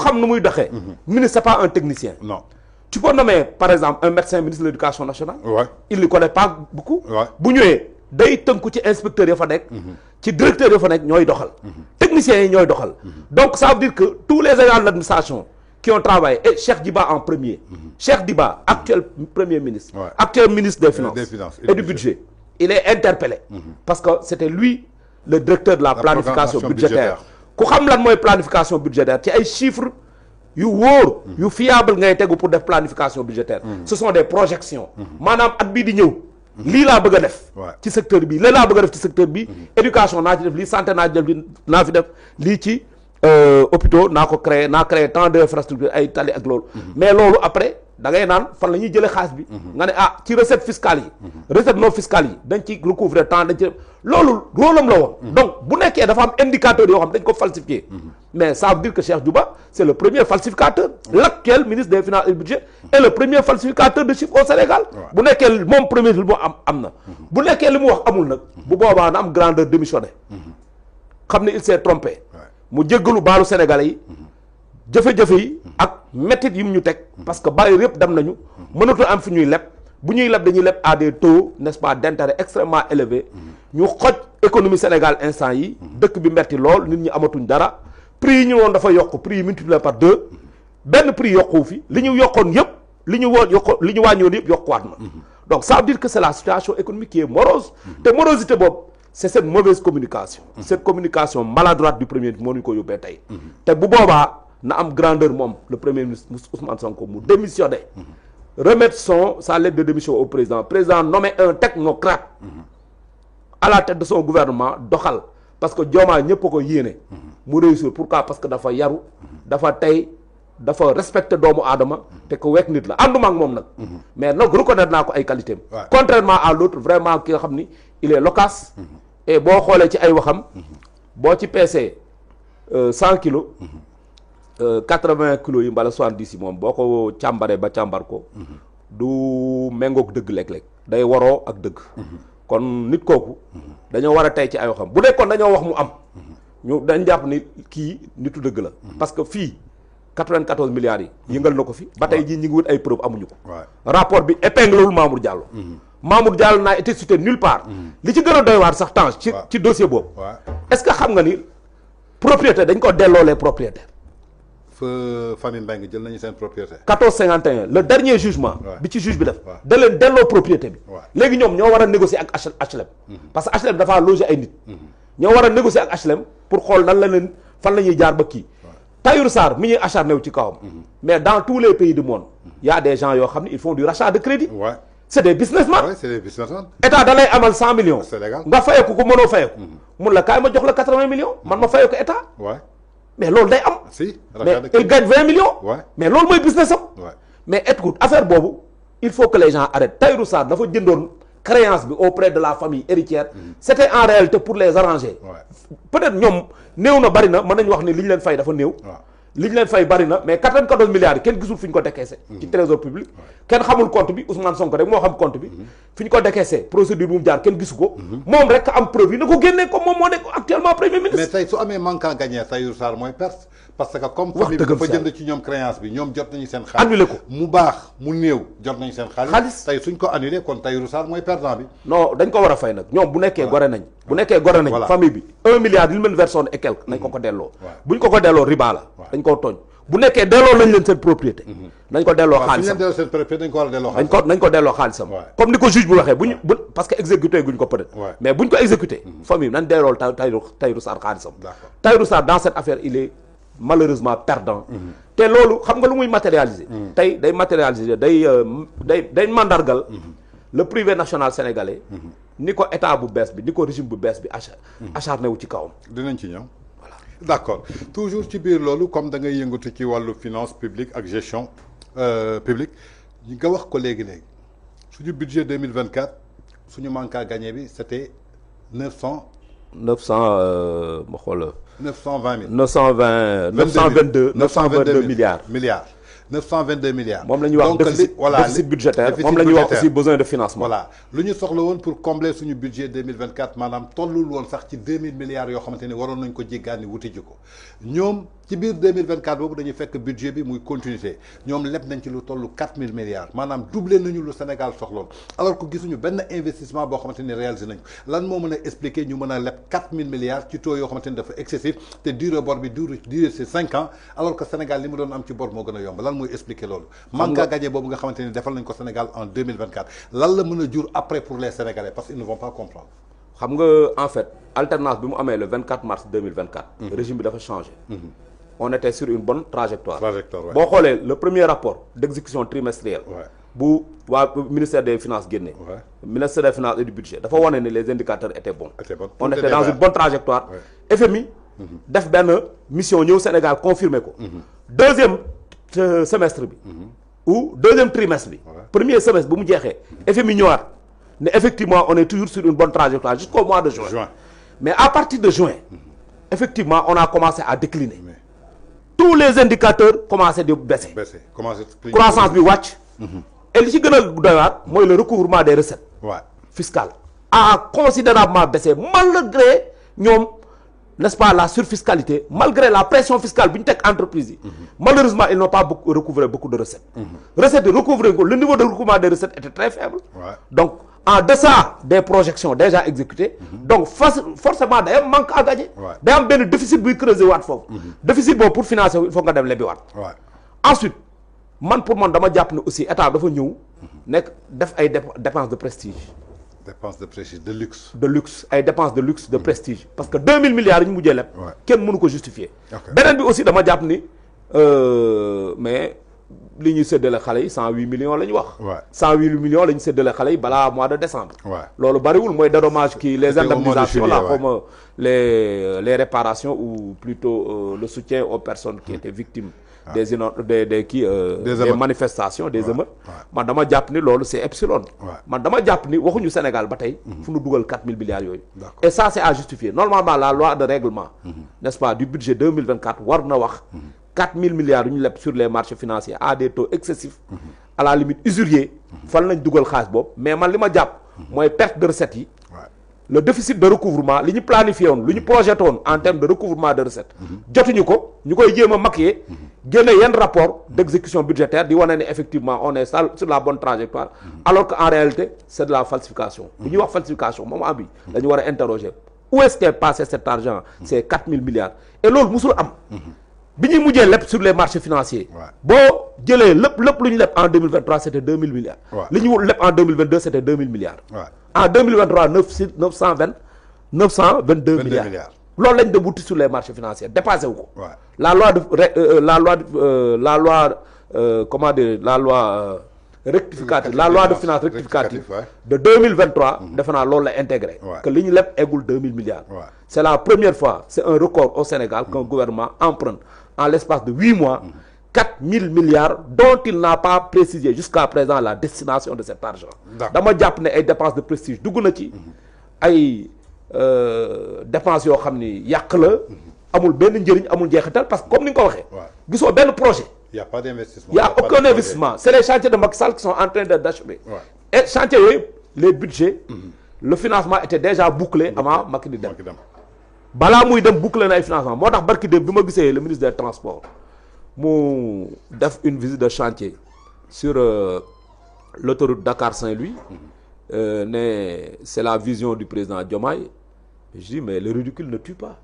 ministre c'est pas un technicien. Non. Tu peux nommer par exemple un médecin ministre de l'éducation nationale. Il ne le connaît pas beaucoup. Bu ñëwee day tënku ci inspecteur ya fa nekk. Ci directeur ya fa nekk ñooy doxal. Techniciens yi ñooy doxal. Donc ça veut dire que tous les agents de l'administration qui ont travaillé, et Cheikh Diba en premier, Cheikh Diba, actuel Premier ministre, actuel ministre des Finances et du Budget, il est interpellé parce que c'était lui le directeur de la planification budgétaire. Ku xam lan mooy planification budgétaire ci ay chiffres yu wóor yu fiable ngay tegu pour def planification budgétaire. Ce sont des projections. Maanaam at bii di ñëw lii laa bëgg a def ci secteur bi lii laa bëgg a def ci secteur bi éducation naa ci def lii santé naa ci def lii naa fi def lii ci hôpitaux naa créé tant d'infrastructures ay tali ak loolu mais loolu après da ngay naan fan la ñuy jëlee xaalis bi nga ne ah ci recette fiscale yi recette non fiscale yi dañ ci recouvrer temps dañ ci loolu rôlam la woon donc bu nekkee dafa am indicateur yoo xam dañ ko falsifié mais ça veut dire que Cheikh Diba c'est le premier falsificateur l'actuel ministre des finances et du budget est le premier falsificateur de chiffres au Sénégal bu nekkee moom premier li mu am na bu nekkee li mu wax amul nag bu boobaa na am grandeur démissionné xam ne il s'est trompé mu jéggalu baalu Sénégalais yi jafe-jafe yi ak métit yi mu ñu teg parce que bàyyi yëpp dem nañu mënatul am fi ñuy leb bu ñuy leb dañuy leb à des taux n'est-ce pas d'intérêt extrêmement élevés ñu xoj économie Sénégal instant yi dëkk bi metti lool nit ñi amatuñ dara prix yi ñu woon dafa yokk prix yi multiplié par 2 benn prix yokku fi li ñu yokkoon yëpp li ñu wàññoon yëpp yokkuwaat na donc ça veut dire que c'est la situation économique qui est morose te morosité boobu c'est cette mauvaise communication cette communication maladroite du premier ministre moo ñu ko yóbbee tey te bu boobaa na am grandeur moom le premier ministre Ousmane Sonko mu démissionner remettre sa lettre de démission au président nommer un technocrate à la tête de son gouvernement doxal parce que Diomaye ñëpp a ko yéene mu réussir pourquoi parce que dafa yaru dafa tey dafa respecter doomu aadama te ko wekk nit la ànduma ak moom nag mais nag reconnaître naa ko ay qualité am contrairement à l'autre vraiment ki nga xam ni il est loquace et boo xoolee ci ay waxam boo ci peesee 100 kilos 80 kilos yi mbala 70 yi moom boo ko càmbaree ba càmbar ko du méngoog dëgg léeg-léeg day waroo ak dëgg kon nit kooku dañoo war a tey ci ay waxam bu nekkoon dañoo wax mu am ñu dañ jàpp ni kii nitu dëgg la parce que fii 94 milliards yi yëngal na ko fi ba tey jii ñi ngi wut ay preuve amuñu ko rapport bi épinglewul Mamour Diallo Mamour Diallo n'a été cité nulle part li ci gën a doy waar sax Tange ci dossier boobu est-ce que xam nga ni propriétaire dañ ko delloo les propriétaires famille Mbengue jël nañu seen propriété 1451 le dernier jugement bi ci juge bi def da leen delloo propriété bi léegi ñoom ñoo war a négocier ak HLM parce que HLM dafa loger ay nit ñoo war a négocier ak HLM pour xool nan la leen fan la ñuy jaar ba kii Tahirou Sarr mi ñuy acharné wu ci kawam mais dans tous les pays du monde il y a des gens yoo xam ne ils font du rachat de crédit c'est des businessmen état da lay amal 100 millions nga fayeku ko mënoo fayeku mun la kaay ma jox la 80 millions man ma fayeku état mais loolu day am mais il gagne 20 millions mais loolu mooy business am mais écoute affaire boobu il faut que les gens arrêtent Tahirou Sarr dafa jëndoon créance bi auprès de la famille héritière c'était en réalité pour les arranger peut-être ñoom néew na bari na mën nañu wax ni li ñu leen fay dafa néew li ñu leen fay bari na mais 94 milliards yi kenn gisul fi ñu ko décaissé ci trésor public kenn xamul compte bi Ousmane Sonko rek moo xam compte bi fi ñu ko décaissé procédure bu mu jaar kenn gisu ko moom rek am preuve yi na ko génnee comme moom moo nekk actuellement premier ministre mais tey su amee manque à gagner Tahirou Sarr mooy perte parce que comme famille bi dafa jënd ci ñoom créance bi ñoom jot nañu seen xaalis annulé ko mu baax mu néew jot nañu seen xaalis tey suñ ko annulé kon Tahirou Sarr mooy perdant bi non dañ ko war a fay nag ñoom bu nekkee gore nañ bu nekkee gore nañ famille bi 1 milliard yi leen version et quelque nañ ko delloo buñ ko delloo riba la dañ koo tooñ bu nekkee delloo nañ leen seen propriété nañ ko delloo xaalisam nañ ko delloo xaalisam comme ni ko juge bu waxee buñ parce que exécuté guñ ko peut-être mais buñ ko exécuté famille nañ delloo Tahirou Sarr xaalisam Tahirou Sarr dans cette affaire il est malheureusement perdant. te loolu xam nga lu muy matérialiser. tey day matérialiser day mandargal. le privé national sénégalais. ni ko état bu bees bi ni ko régime bu bees bi acharné wu ci kawam. dinañ ci ñëw voilà d'accord toujours ci biir loolu comme da ngay yëngatu ci wàllu finance publique ak gestion publique nga wax ko léegi suñu budget 2024 suñu manque à gagner bi c'était 900. ma xool. 920 000. 922 milliards. 922 milliards. moom la ñuy wax déficit budgétaire moom la ñuy wax aussi besoin de financement. voilà lu ñu soxla woon pour combler suñu budget 2024 maanaam tollul woon sax ci 2000 milliards yoo xamante ni waroon nañ ko jéggaani wuti ji ko ñoom ci biir 2024 boobu dañuy fekk budget bi muy continuité ñoom leb nañ ci lu toll 4000 milliards maanaam doublé nañu lu Sénégal soxloon alors que gisuñu benn investissement boo xamante ni réalisé nañ ko lan moo mën a expliquer ñu mën a leb 4000 milliards ci taux yoo xamante ni dafa excessif te durée bor bi durée c'est 5 ans alors que Sénégal li mu doon am ci bor moo gën a yomb lan mooy expliquer loolu manque à gagner boobu nga xamante ni defal nañ ko Sénégal en 2024 lan la mën a jur après pour les Sénégalais parce qu'ils ne vont pas comprendre. xam nga en fait alternance bi mu amee le 24 mars 2024. régime bi dafa changé. on était sur une bonne trajectoire. boo xoolee le premier rapport d'exécution trimestrielle. bu waa ministère des finances génne. ministère des finances et du budget dafa wane ne les indicateurs étaient bons. on était dans une bonne trajectoire. FMI. def benn mission ñëw Sénégal confirmer ko. deuxième semestre bi. ou deuxième trimestre bi. premier semestre bu mu jeexee. FMI ñëwaat ne effectivement on est toujours sur une bonne trajectoire jusqu'au mois de juin. mais à partir de juin. effectivement on a commencé à décliner. tous les indicateurs commencé di baisser. croissance bi wàcc. et li ci gën a doy waar mooy le recouvrement des recettes. fiscales a considérablement baissé malgré ñoom n'est-ce pas la surfiscalité malgré la pression fiscale bi ñu teg entreprise yi. malheureusement ils n'ont pas recouvré beaucoup de recettes. recettes yi recouvré ko le niveau de recouvrement des recettes était très faible. donc en deçà des projections déjà exécutées. donc forcément day am manque à gagner. day am benn déficit buy creuser waat foofu. déficit boobu pour financer il faut nga dem lebi waat. ensuite man pour man dama jàpp ne aussi état dafa ñëw nekk def ay dépenses de prestige. dépenses de prestige de luxe. de luxe ay dépenses de luxe de prestige parce que 2000 milliards yi ñu mujjee leb. kenn mënu ko justifier. beneen bi aussi dama jàpp ni mais li ñuy séddale xale yi 108 millions la ñu wax. 108 millions la ñu séddale xale yi balaa mois de décembre. loolu bariwul mooy dédommage kii les indemnisations là comme les réparations ou plutôt le soutien aux personnes qui étaient victimes. des manifestations des émeutes. man dama jàpp ni loolu c'est epsilon. man dama jàpp ni waxuñu Sénégal ba tey. fu ñu dugal 4000 milliards yooyu. et ça c'est à justifier normalement la loi de règlement. n'est-ce pas du budget 2024 war na wax. 4000 milliards yu ñu leb sur les marchés financiers à des taux excessifs. à la limite usuriers. fan lañ dugal xaalis boobu mais man li ma jàpp. mooy perte de recettes yi. le déficit de recouvrement li ñu planifié woon lu ñu projeté woon en termes de recouvrement de recettes. jotuñu ko ñu koy jéem a maquiller. génne yenn rapport d'exécution budgétaire di wane ne effectivement on est sur la bonne trajectoire. alors que en réalité c'est de la falsification. bu ñuy wax falsification moment bi dañu war a interroger où est-ce qu'est passé cet argent. ces 4000 milliards. et loolu musul am. bi ñuy mujjee lépp sur les marchés financiers. boo jëlee lépp lu ñu lépp en 2023 c'était 2000 milliards. li ñu lépp en 2022 c'était 2000 milliards. en 2023 922 milliards. loolu lañ dem wuti sur les marchés financiers dépassé wu ko. la loi rectificative la loi de finances rectificative de 2023. defe naa loolu la intégré. que li ñu lépp eggul 2000 milliards. c'est la première fois c'est un record au Sénégal qu'un gouvernement emprunte en l'espace de 8 mois. 4000 milliards dont il n'a pas précisé jusqu'à présent la destination de cet argent. dama jàpp ne ay dépenses de prestige dugg na ci. ay dépenses yoo xam ni yàq la. amul benn njëriñ amul njeexital parce que comme ni nga ko waxee. gisoo benn projet. il y a pas d'investissement. il y a aucun investissement c'est les chantiers de Macky Sall qui sont en train d'achever. et chantiers yooyu les budgets. le financement était déjà bouclé avant Macky di dem. balaa muy dem bouclé na ay financement moo tax barki dem bi ma gisee le ministre des transports. mu def une visite de chantier sur l'autoroute Dakar-Saint-Louis. C'est la vision du président Diomaye. Je dis mais le ridicule ne tue pas.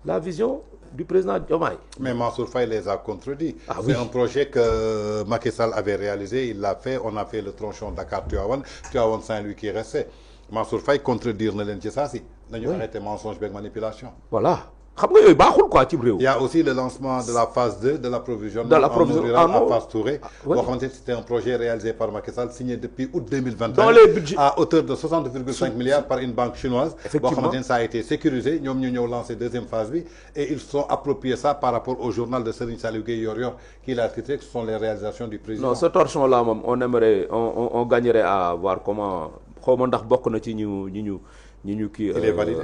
La vision du président Diomaye. Mais Mansour Faye les a contredits. C'est un projet que Macky Sall avait réalisé, il l'a fait, on a fait le tronçon Dakar-Tivaouane, Tivaouane-Saint-Louis qui restait. Mansour Faye contredire na leen ci saa si. nañu arrêté mensonge beeg manipulation. Voilà. xam nga yooyu baaxul quoi ci réew. Il y a aussi le lancement de la phase 2 de l'approvisionnement de l'approvisionnement à Fass Touré. Boo xamante c'était un projet réalisé par Macky Sall signé depuis août 2021 dans les budgets à hauteur de 60,5 milliards par une banque chinoise. Effectivement. Boo xamante ça a été sécurisé ñoom ñu ñëw lancé deuxième phase bi et ils se sont appropriés ça par rapport au journal de Serigne Saliou Gueye Yor-Yor qui l'a titré que ce sont les réalisations du président. Non, ce torchon là moom on gagnerait à voir comment xaw ma ndax bokk na ci ñu kii. Il est validé.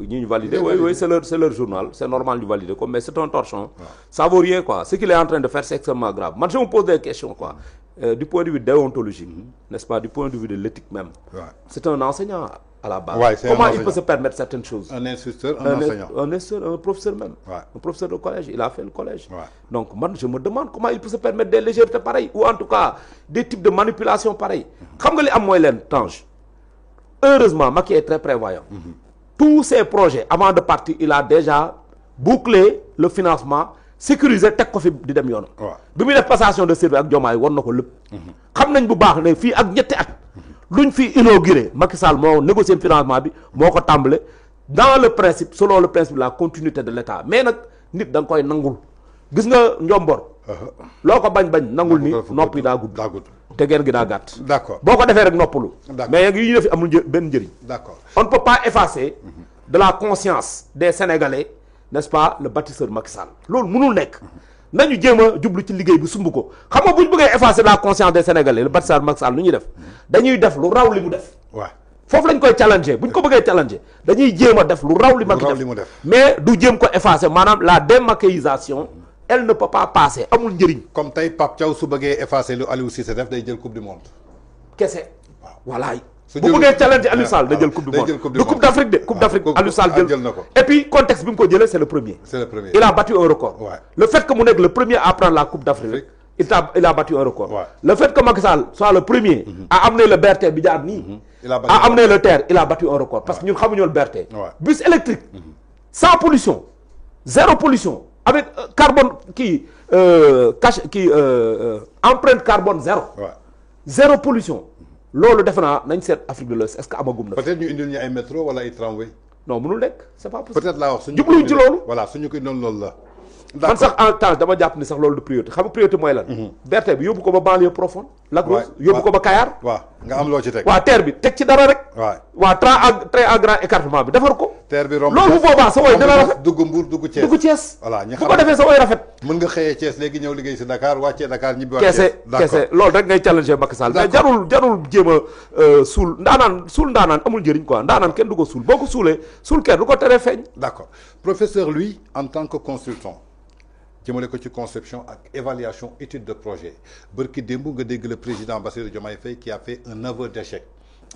ñi ñu validé oui c'est leur journal c'est normal ñu valider ko mais c'est un torchon. Ça vaut rien quoi ce qu'il est en train de faire c'est extrêmement grave man je me pose des questions quoi. Du point de vue déontologique. N'est-ce pas, du point de vue de l'éthique même. C'est un enseignant à la base. Comment il peut se permettre certaines choses? Un instituteur, un enseignant. Un professeur même. Un professeur de collège, il a fait le collège. Donc moi je me demande comment il peut se permettre des légèretés pareilles ou en tout cas des types de manipulations pareilles. Xam nga li am mooy leen Tange. Heureusement Macky est très prévoyant. Tous ces projets avant de partir il a déjà bouclé le financement sécurisé teg ko fi di dem yoon. bi muy def passation de service ak Diomaye war na ko lépp. xam nañ bu baax ne fii ak ñetti at luñ fi inauguré Macky Sall moo négocier financement bi moo ko tàmbale dans le principe selon le principe de la continuité de l'État mais nag nit da nga koy nangul gis nga njombor. loo ko bañ nangul ni noppi daa gudd. te genn gi daa gàtt. D'accord boo ko defee rek noppalu. mais yi ñu def amul benn njëriñ. D'accord on ne peut pas effacer de la conscience des Sénégalais. N'est-ce pas le bâtisseur Macky Sall loolu mënul nekk nañu jéem a jublu ci liggéey bi sumb ko xam nga bu ñu bëggee effacer la conscience des Sénégalais le bâtisseur Macky Sall lu ñuy def dañuy def lu raw li mu def. waaw foofu lañ koy challenger bu ñu ko bëggee challenger dañuy jéem a def lu raw li Macky def mais du jéem ko effacer maanaam la démaquillisation elle ne peut pas passer amul njëriñ. comme tey Pape Thiaw su bëggee effacer lu Aliou Cissé def day jël coupe du monde. kese voilà. bu bëggee challenge Aliou Sall da jël coupe du monde du coupe d'Afrique de coupe d'Afrique Aliou Sall jël na ko et puis contexte bi mu ko jëlee c'est le premier il a battu un record le fait que mu nekk le premier à prendre la coupe d'Afrique il a battu un record le fait que Macky Sall soit le premier à amener le BRT bi jaar nii à amener le TER il a battu un record parce que ñun xamuñu woon BRT bus électrique sans pollution zéro pollution avec carbone empreinte carbone zéro pollution loolu defe naa nañ seet Afrique de l'Ouest est-ce que amagum na. peut-être ñu indil ñu ay métro wala ay tramway. non mënul nekk c'est pas possible. peut-être laa wax suñu jubluñ ci loolu. voilà suñu ko noonu loolu la. man sax en temps dama jàpp ni sax loolu de priorité xam nga priorité mooy lan. BRT bi yóbbu ko ba banlieue profonde. Lac Rose yóbbu ko ba Kayar. waaw nga am loo ci teg. waa TER bi teg ci dara rek. waa train à grand écartement bi defar ko. TER bi romb loolu bu boobaa sa woy dina rafet. dugg Mbour dugg Thiès dugg Thiès. voilà ñu bu ko defee sa woy rafet. mën nga xëyee Thiès léegi ñëw liggéey si Dakar wàccee Dakar ñibbi waat Thiès. kese loolu rek ngay challenger Macky Sall. mais jarul jéem a suul ndaanaan amul njëriñ quoi ndaanaan kenn du ko suul boo ko suulee suul kenn du ko teree feeñ. d'accord professeur lui en tant que consultant jëmale ko ci conception ak évaluation étude de projet bërki démb nga dégg le président Bassirou Diomaye Faye qui a fait un aveu d'échec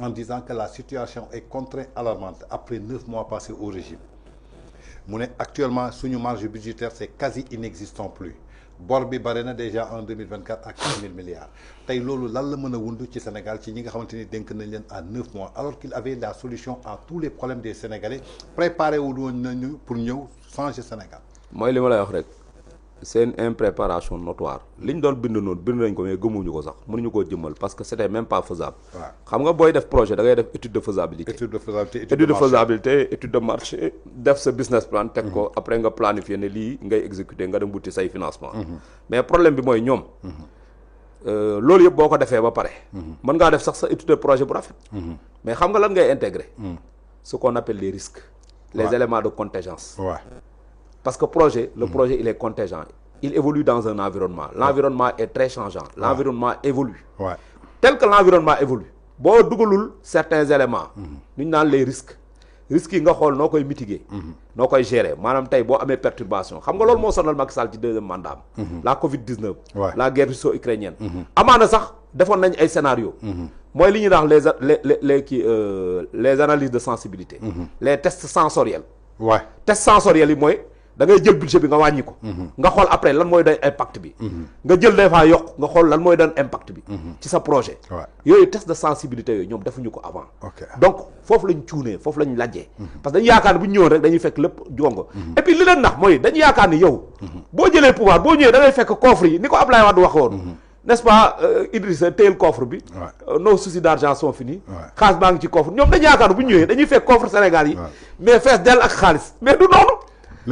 en disant que la situation est contrainte alarmante après 9 mois passés au régime mu ne actuellement suñu marge budgétaire c'est quasi inexistant plus bor bi bare na déjà en 2024 ak 4 000 milliards tey loolu lan la mën a wund ci Sénégal ci ñi nga xamante ni dénk nañ leen à 9 mois alors qu'il avait la solution à tous les problèmes des Sénégalais préparé wu woon nañu pour ñëw changer Sénégal. mooy li ma lay wax rek c'est une impréparation notoire li ñu doon bind nañ ko mais gëmuñu ko sax mënuñu koo jëmmal parce que c'était même pas faisable. xam nga booy def projet da ngay def étude de faisabilité. étude de marché def sa business plan teg ko après nga planifier ne lii ngay exécuter nga dem wuti say financement. mais problème bi mooy ñoom. loolu yëpp boo ko defee ba pare. mën ngaa def sax sa étude de projet bu rafet. mais xam nga lan ngay intégrer. ce qu'on appelle les risques. les éléments de contingence. Parce que le projet il est contingent il évolue dans un environnement l'environnement est très changeant l'environnement évolue tel que l'environnement évolue boo dugalul certains éléments ñu naan les risques yi nga xool noo koy mitiguer noo koy gérer maanaam tey boo amee perturbation xam nga loolu moo sonal Macky Sall ci deuxième mandat la Covid-19 la guerre russo-ukrainienne amaana sax defoon nañ ay scénario mooy li ñuy wax les analyses de sensibilité les tests sensoriels tests sensoriels yi mooy da ngay jël budget bi nga wàññi ko nga xool après lan mooy doon impact bi nga jël des fois yokk nga xool lan mooy doon impact bi ci sa projet yooyu test de sensibilité yooyu ñoom defuñu ko avant donc foofu lañ cuunee foofu lañ lajjee parce que dañu yaakaar ne bu ñu ñëwoon rek dañuy fekk lépp jongo et puis li leen nax mooy dañu yaakaar ni yow boo jëlee pouvoir boo ñëwee da ngay fekk coffre yi ni ko Abdoulaye Wade waxoon n'est-ce pas Idrissa téyel coffre bi nos soucis d'argent sont finis xaalis baa ngi ci coffre ñoom dañu yaakaar bu ñu ñëwee dañuy fekk coffre Sénégal yi mais fees dell ak xaalis mais du noonu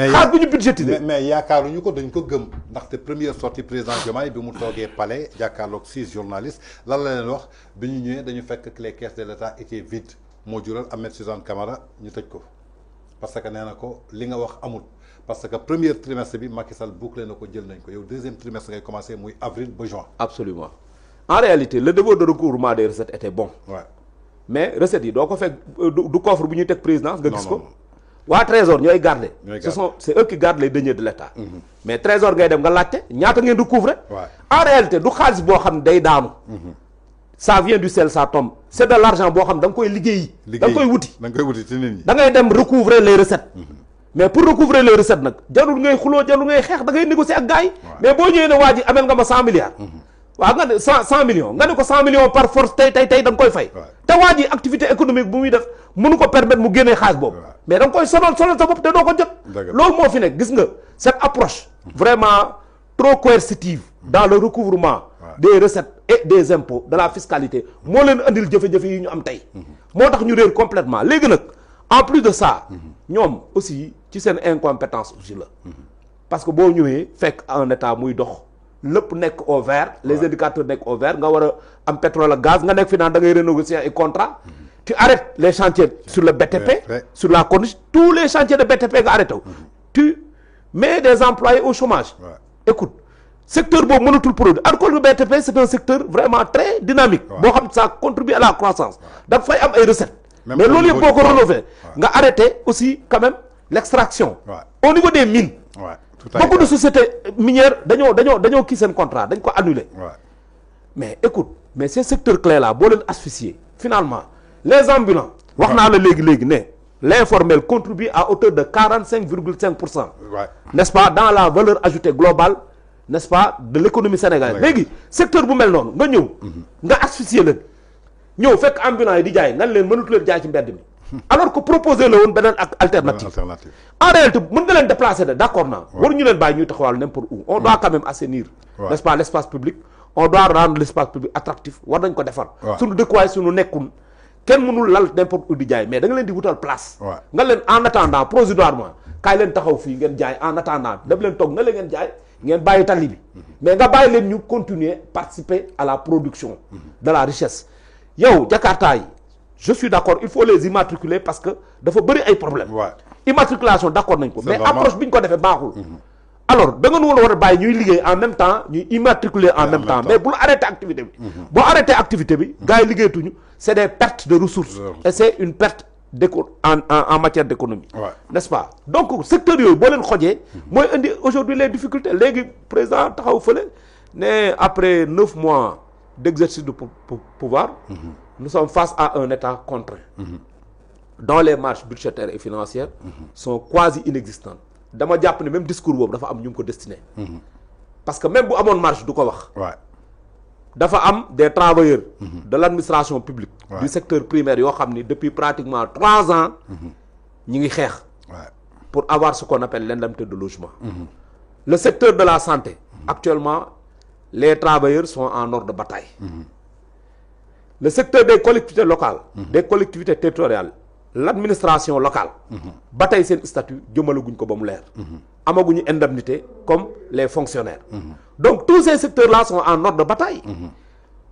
xaalis bu ñu budgétisé. mais yaakaaruñu ko dañ ko gëm ndaxte première sortie président Diomaye bi mu toogee palais jàkkaarloog 6 journalistes lan la leen wax bi ñu ñëwee dañu fekk que les caisses de l'État étaient vides moo jural Ahmed Suzanne Camara ñu tëj ko parce que nee na ko li nga wax amul parce que premier trimestre bi Macky Sall bouclé na ko jël nañ ko yow deuxième trimestre ngay commencé muy avril ba juin. Absolument. En réalité le niveau de recouvrement des recettes était bon. Ouais. Mais recettes yi doo ko fekk du coffre bu ñuy teg présidence nga gis ko. waa trésor ñooy garder. c'est eux qui gardent les deniers de l'État. Mais trésor ngay dem nga laajte ñaata ngeen recouvrer. En réalité du xaalis boo xam ne day daanu. Ça vient du ciel ça tombe. C'est de l'argent boo xam ne da nga koy liggéeyi. da nga koy wuti. da nga koy wuti ci nit ñi. da ngay dem recouvrer les recettes. Mais pour recouvrer les recettes nag jarul ngay xuloo jarul ngay xeex da ngay négocier ak gars yi. Mais boo ñëwee ne waa ji amel nga ma 100 milliards. waaw nga ne 100 millions nga ne ko 100 millions par force tey da nga koy fay. te waa ji activité économique bu muy def mënu ko permettre mu génnee xaalis boobu. Mais da nga koy sonal sa bopp te doo ko jot. loolu moo fi nekk gis nga cette approche vraiment trop coercitive dans le recouvrement des recettes et des impôts de la fiscalité moo leen andil jafe-jafe yi ñu am tey. moo tax ñu réer complètement léegi nag en plus de ça ñoom aussi ci seen incompétence aussi la. parce que boo ñëwee fekk un état muy dox. lépp nekk au vert les indicateurs nekk au vert nga war a am pétrole ak gaz nga nekk fi naan da ngay renégocier ay contrat tu arrêtes les chantiers sur le BTP sur la corniche tous les chantiers de BTP nga arrêté wu tu mets des employés au chômage écoute secteur boobu mënatul produire alors que le BTP c'est un secteur vraiment très dynamique boo xam ça contribue à la croissance daf fay am ay recettes mais loolu yëpp boo ko renouveler nga arrêté aussi quand même l'extraction au niveau des mines beaucoup de sociétés minières dañoo kii seen contrat dañ ko annuler. Mais écoute mais ces secteurs clés là boo leen asphyxier finalement les ambulants. wax naa la léegi ne l'informel contribue à hauteur de 45,5%. N'est-ce pas dans la valeur ajoutée globale n'est-ce pas de l'économie sénégalaise. léegi secteur bu mel noonu nga ñëw. nga asphyxier leen ñëw fekk ambulants yi di jaay nga leen mënut leen jaay ci mbedd mi. Alors que proposer la woon beneen alternative. En réalité mën nga leen déplacer de d'accord naa waruñu leen bàyyi ñuy taxawal n'importe où on doit quand même assainir n'est-ce pas l'espace public on doit rendre l'espace public attractif war nañ ko defar suñu dëkkuwaay suñu nekkul kenn mënul lal n'importe où di jaay mais da nga leen di wutal place nga leen en attendant provisoirement kaay leen taxaw fii ngeen jaay en attendant dem leen toog na la ngeen jaay ngeen bàyyi tali bi mais nga bàyyi leen ñu continuer participer à la production de la richesse yow Jakarta yi je suis d'accord il faut les immatriculer parce que dafa bëri ay problèmes. Immatriculation d'accord nañ ko. mais approche bi ñu ko defee baaxul. alors da nga nu war a bàyyi ñuy liggéey en même temps ñuy immatriculer en même temps mais bul arrêter activité bi. boo arrêter activité bi gars yi liggéeyatuñu c'est des pertes de ressources. et c'est une perte en matière d'économie. n'est-ce pas donc secteur yooyu boo leen xojee. mooy indi aujourd'hui les difficultés léegi président taxaw fële ne après 9 mois d'exercice de pouvoir. Nous sommes face à un État contraint, dont les marges budgétaires et financières sont quasi inexistantes. Dama jàpp ne même discours boobu dafa am ñu ko destiné. Parce que même bu amoon marge du ko wax. dafa am des travailleurs de l'administration publique du secteur primaire yoo xam ni depuis pratiquement 3 ans ñi ngi xeex pour avoir ce qu'on appelle l'indemnité de logement. Le secteur de la santé actuellement les travailleurs sont en ordre de bataille. Le secteur des collectivités locales, des collectivités territoriales, l'administration locale, bataille seen statut jëmalaguñ ko ba mu leer. Amaguñu indemnité comme les fonctionnaires. Donc tous ces secteurs-là sont en ordre de bataille.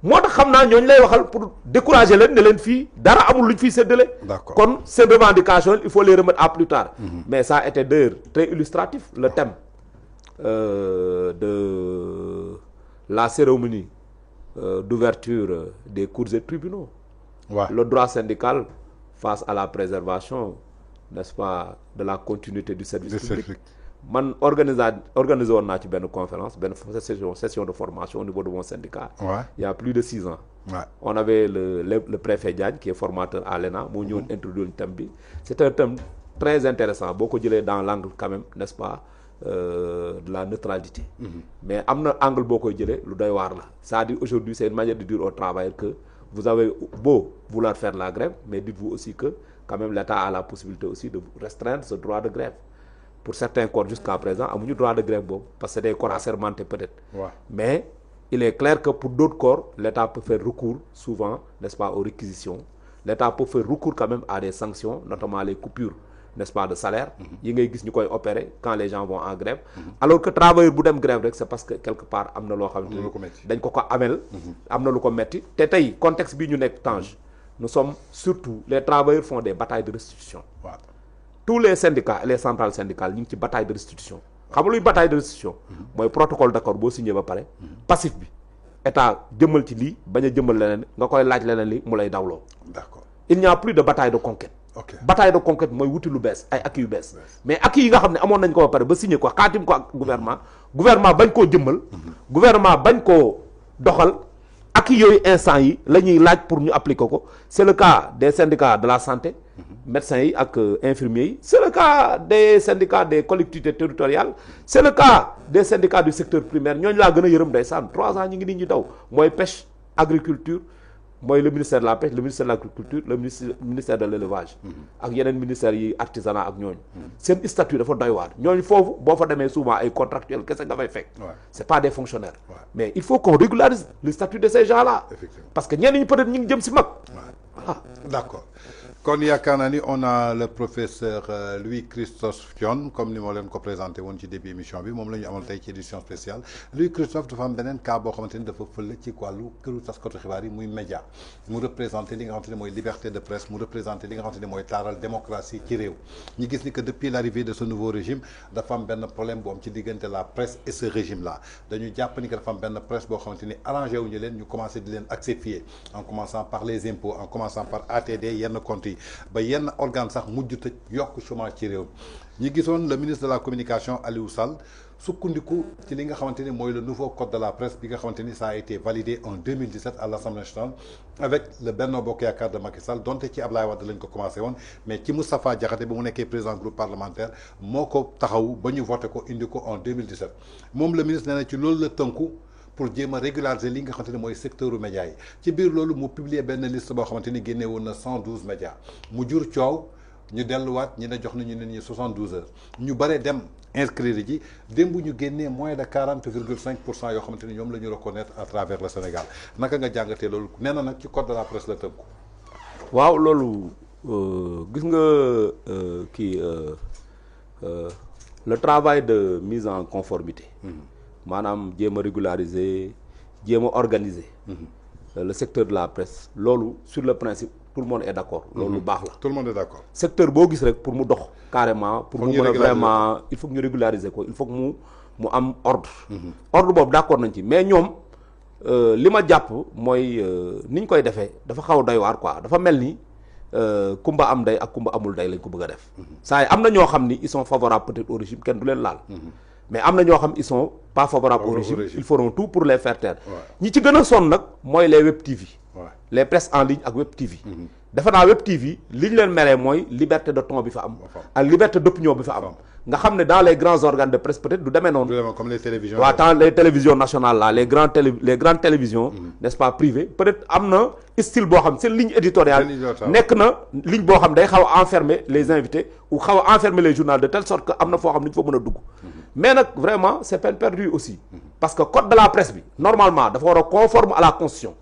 moo tax xam naa ñooñu lay waxal pour décourager leen ne leen fii dara amul luñ fiy séddale. kon ces revendications il faut les remettre à plus tard. Mais ça a été d'ailleurs très illustratif le thème de la cérémonie. D'ouverture des cours et tribunaux. Le droit syndical face à la préservation, n'est-ce pas, de la continuité du service public. Man organisé woon naa ci benn conférence benn session de formation au niveau de mon syndicat. Il y a plus de 6 ans. On avait le préfet Diagne qui est formateur à l'ENA moo ñëwoon introduire thème bi. C'est un thème très intéressant boo ko jëlee dans l'angle quand même, n'est-ce pas, de la neutralité. Mais am na angle boo koy jëlee lu doy waar la c'est-à-dire aujourd'hui c'est une manière de dire aux travailleurs que vous avez beau vouloir faire la grève mais dites-vous aussi que quand même l'État a la possibilité aussi de restreindre ce droit de grève. Pour certains corps jusqu'à présent amuñu droit de grève boobu parce que c'est des corps assermentés peut-être. Mais il est clair que pour d'autres corps l'État peut faire recours souvent, n'est-ce pas, aux réquisitions. L'État peut faire recours quand même à des sanctions, notamment les coupures n'est-ce pas, de salaire yi ngay gis ñu koy opérer quand les gens vont en grève alors que travailleur bu dem grève rek c'est parce que quelque part am na loo xamante ni dañ ko amel am na lu ko metti te tey contexte bi ñu nekk Tange nous sommes surtout les travailleurs font des batailles de restitution tous les syndicats et les centrales syndicales ñu ngi ci bataille de restitution xam nga luy bataille de restitution mooy protocole d'accord boo signé ba pare passif bi état jëmal ci lii bañ a jëmal leneen nga koy laaj leneen li mu lay dawloo d'accord il n'y a plus de bataille de conquête bataille de conquête mooy wuti lu bees ay acquis yu bees mais acquis yi nga xam ne amoon nañ ko ba pare ba signé ko xaatim ko ak gouvernement bañ koo jëmmal gouvernement bañ koo doxal acquis yooyu instant yi la ñuy laaj pour ñu appliquer ko c'est le cas des syndicats de la santé médecins yi ak infirmiers yi c'est le cas des syndicats des collectivités territoriales c'est le cas des syndicats du secteur primaire ñooñu laa gën a yërëm ndeysaan 3 ans ñi ngi nit ñi daw mooy pêche agriculture mooy le ministère de la pêche le ministère de l'agriculture le ministère de l'élevage ak yeneen ministères yi artisanat ak ñooñu seen statut dafa doy waar ñooñu foofu boo fa demee souvent ay contractuels kese nga fay fekk c'est pas des fonctionnaires mais il faut qu'on régularise le statut de ces gens-là parce que ñenn ñi peut-être ñi ngi jëm si mag voilà d'accord kon yaakaar naa ni on a le professeur Louis Christophe Dione comme ni ma leen ko présenté woon ci début émission bi moom la ñu amal tey ci édition spéciale Louis Christophe dafa am beneen cas boo xamante ni dafa fële ci wàllu këru taskatu xibaar yi muy média mu représenté li nga xamante ne mooy liberté de presse mu représenté li nga xamante ne mooy taaral démocratie ci réew ñu gis ni que depuis l'arrivée de ce nouveau régime dafa am benn problème bu am ci diggante la presse et ce régime là dañu jàpp ni que dafa am benn presse boo xamante ni arrangé wuñu leen ñu commencé di leen accepter en commençant par les impôts en commençant par ATD yenn comptes yi ba yenn organe sax mujj tëj yokk chômage ci réew ñi gisoon le ministre de la communication Aliou Sall sukkandiku ci li nga xamante ni mooy le nouveau code de la presse bi nga xamante ni ça a été validé en 2017 à l'Assemblée nationale avec le Benno Bokk Yaakaar de Macky Sall donte ci Ablaye Wade lañ ko commencé woon mais ci Moustapha Diakhaté ba mu nekkee président groupe parlementaire moo ko taxaw ba ñu voté ko indi ko en 2017 moom le ministre nee na ci loolu la tënku pour jéem a régulariser li nga xamante ne mooy secteur u média yi ci biir loolu mu publier benn liste boo xamante ni génne woon na 112 médias mu jur coow ñu delluwaat ñi ne jox nañu nit ñi 72 heures ñu bare dem inscrire ji démb ñu génnee moins de 40,5% yoo xamante ni ñoom la ñu reconnaître à travers le Sénégal naka nga jàngatee loolu nee na nag ci code de la presse la tënku. waaw loolu gis nga le travail de mise en conformité. maanaam jéem a régulariser jéem a organiser. le secteur de la presse loolu sur le principe tout le monde est d'accord. loolu baax la tout le monde est d'accord. secteur boo gis rek pour mu dox carrément. pour mu mën a vraiment il faut que ñu régulariser ko il faut que mu am ordre. ordre boobu d'accord nañ ci mais ñoom li ma jàpp mooy ni ñu koy defee dafa xaw a doy waar quoi dafa mel ni kumba am ndey ak kumba amul ndey lañ ko bëgg a def. saa yi am na ñoo xam ni ils sont favorables peut-être au régime kenn du leen laal. mais am na ñoo xam ils sont pas favorables au régime ils feront tout pour les faire taire ñi ci gën a sonn nag mooy les web TV les presses en ligne ak web TV defe naa web TV li ñu leen meree mooy liberté de ton bi fa am ak liberté d'opinion bi fa am nga xam ne dans les grands organes de presse peut-être du demee noonu comme les télévisions les télévisions nationales là les grandes télévisions n'est-ce pas privées peut-être am na style boo xam seen ligne éditoriale nekk na ligne boo xam day xaw a enfermer les invités ou xaw a enfermer les journaux de telle sorte que am na foo xam ne ñu fa mën a dugg mais nag vraiment c'est peine perdue aussi parce que code de la presse bi normalement dafa war a conforme à la constitution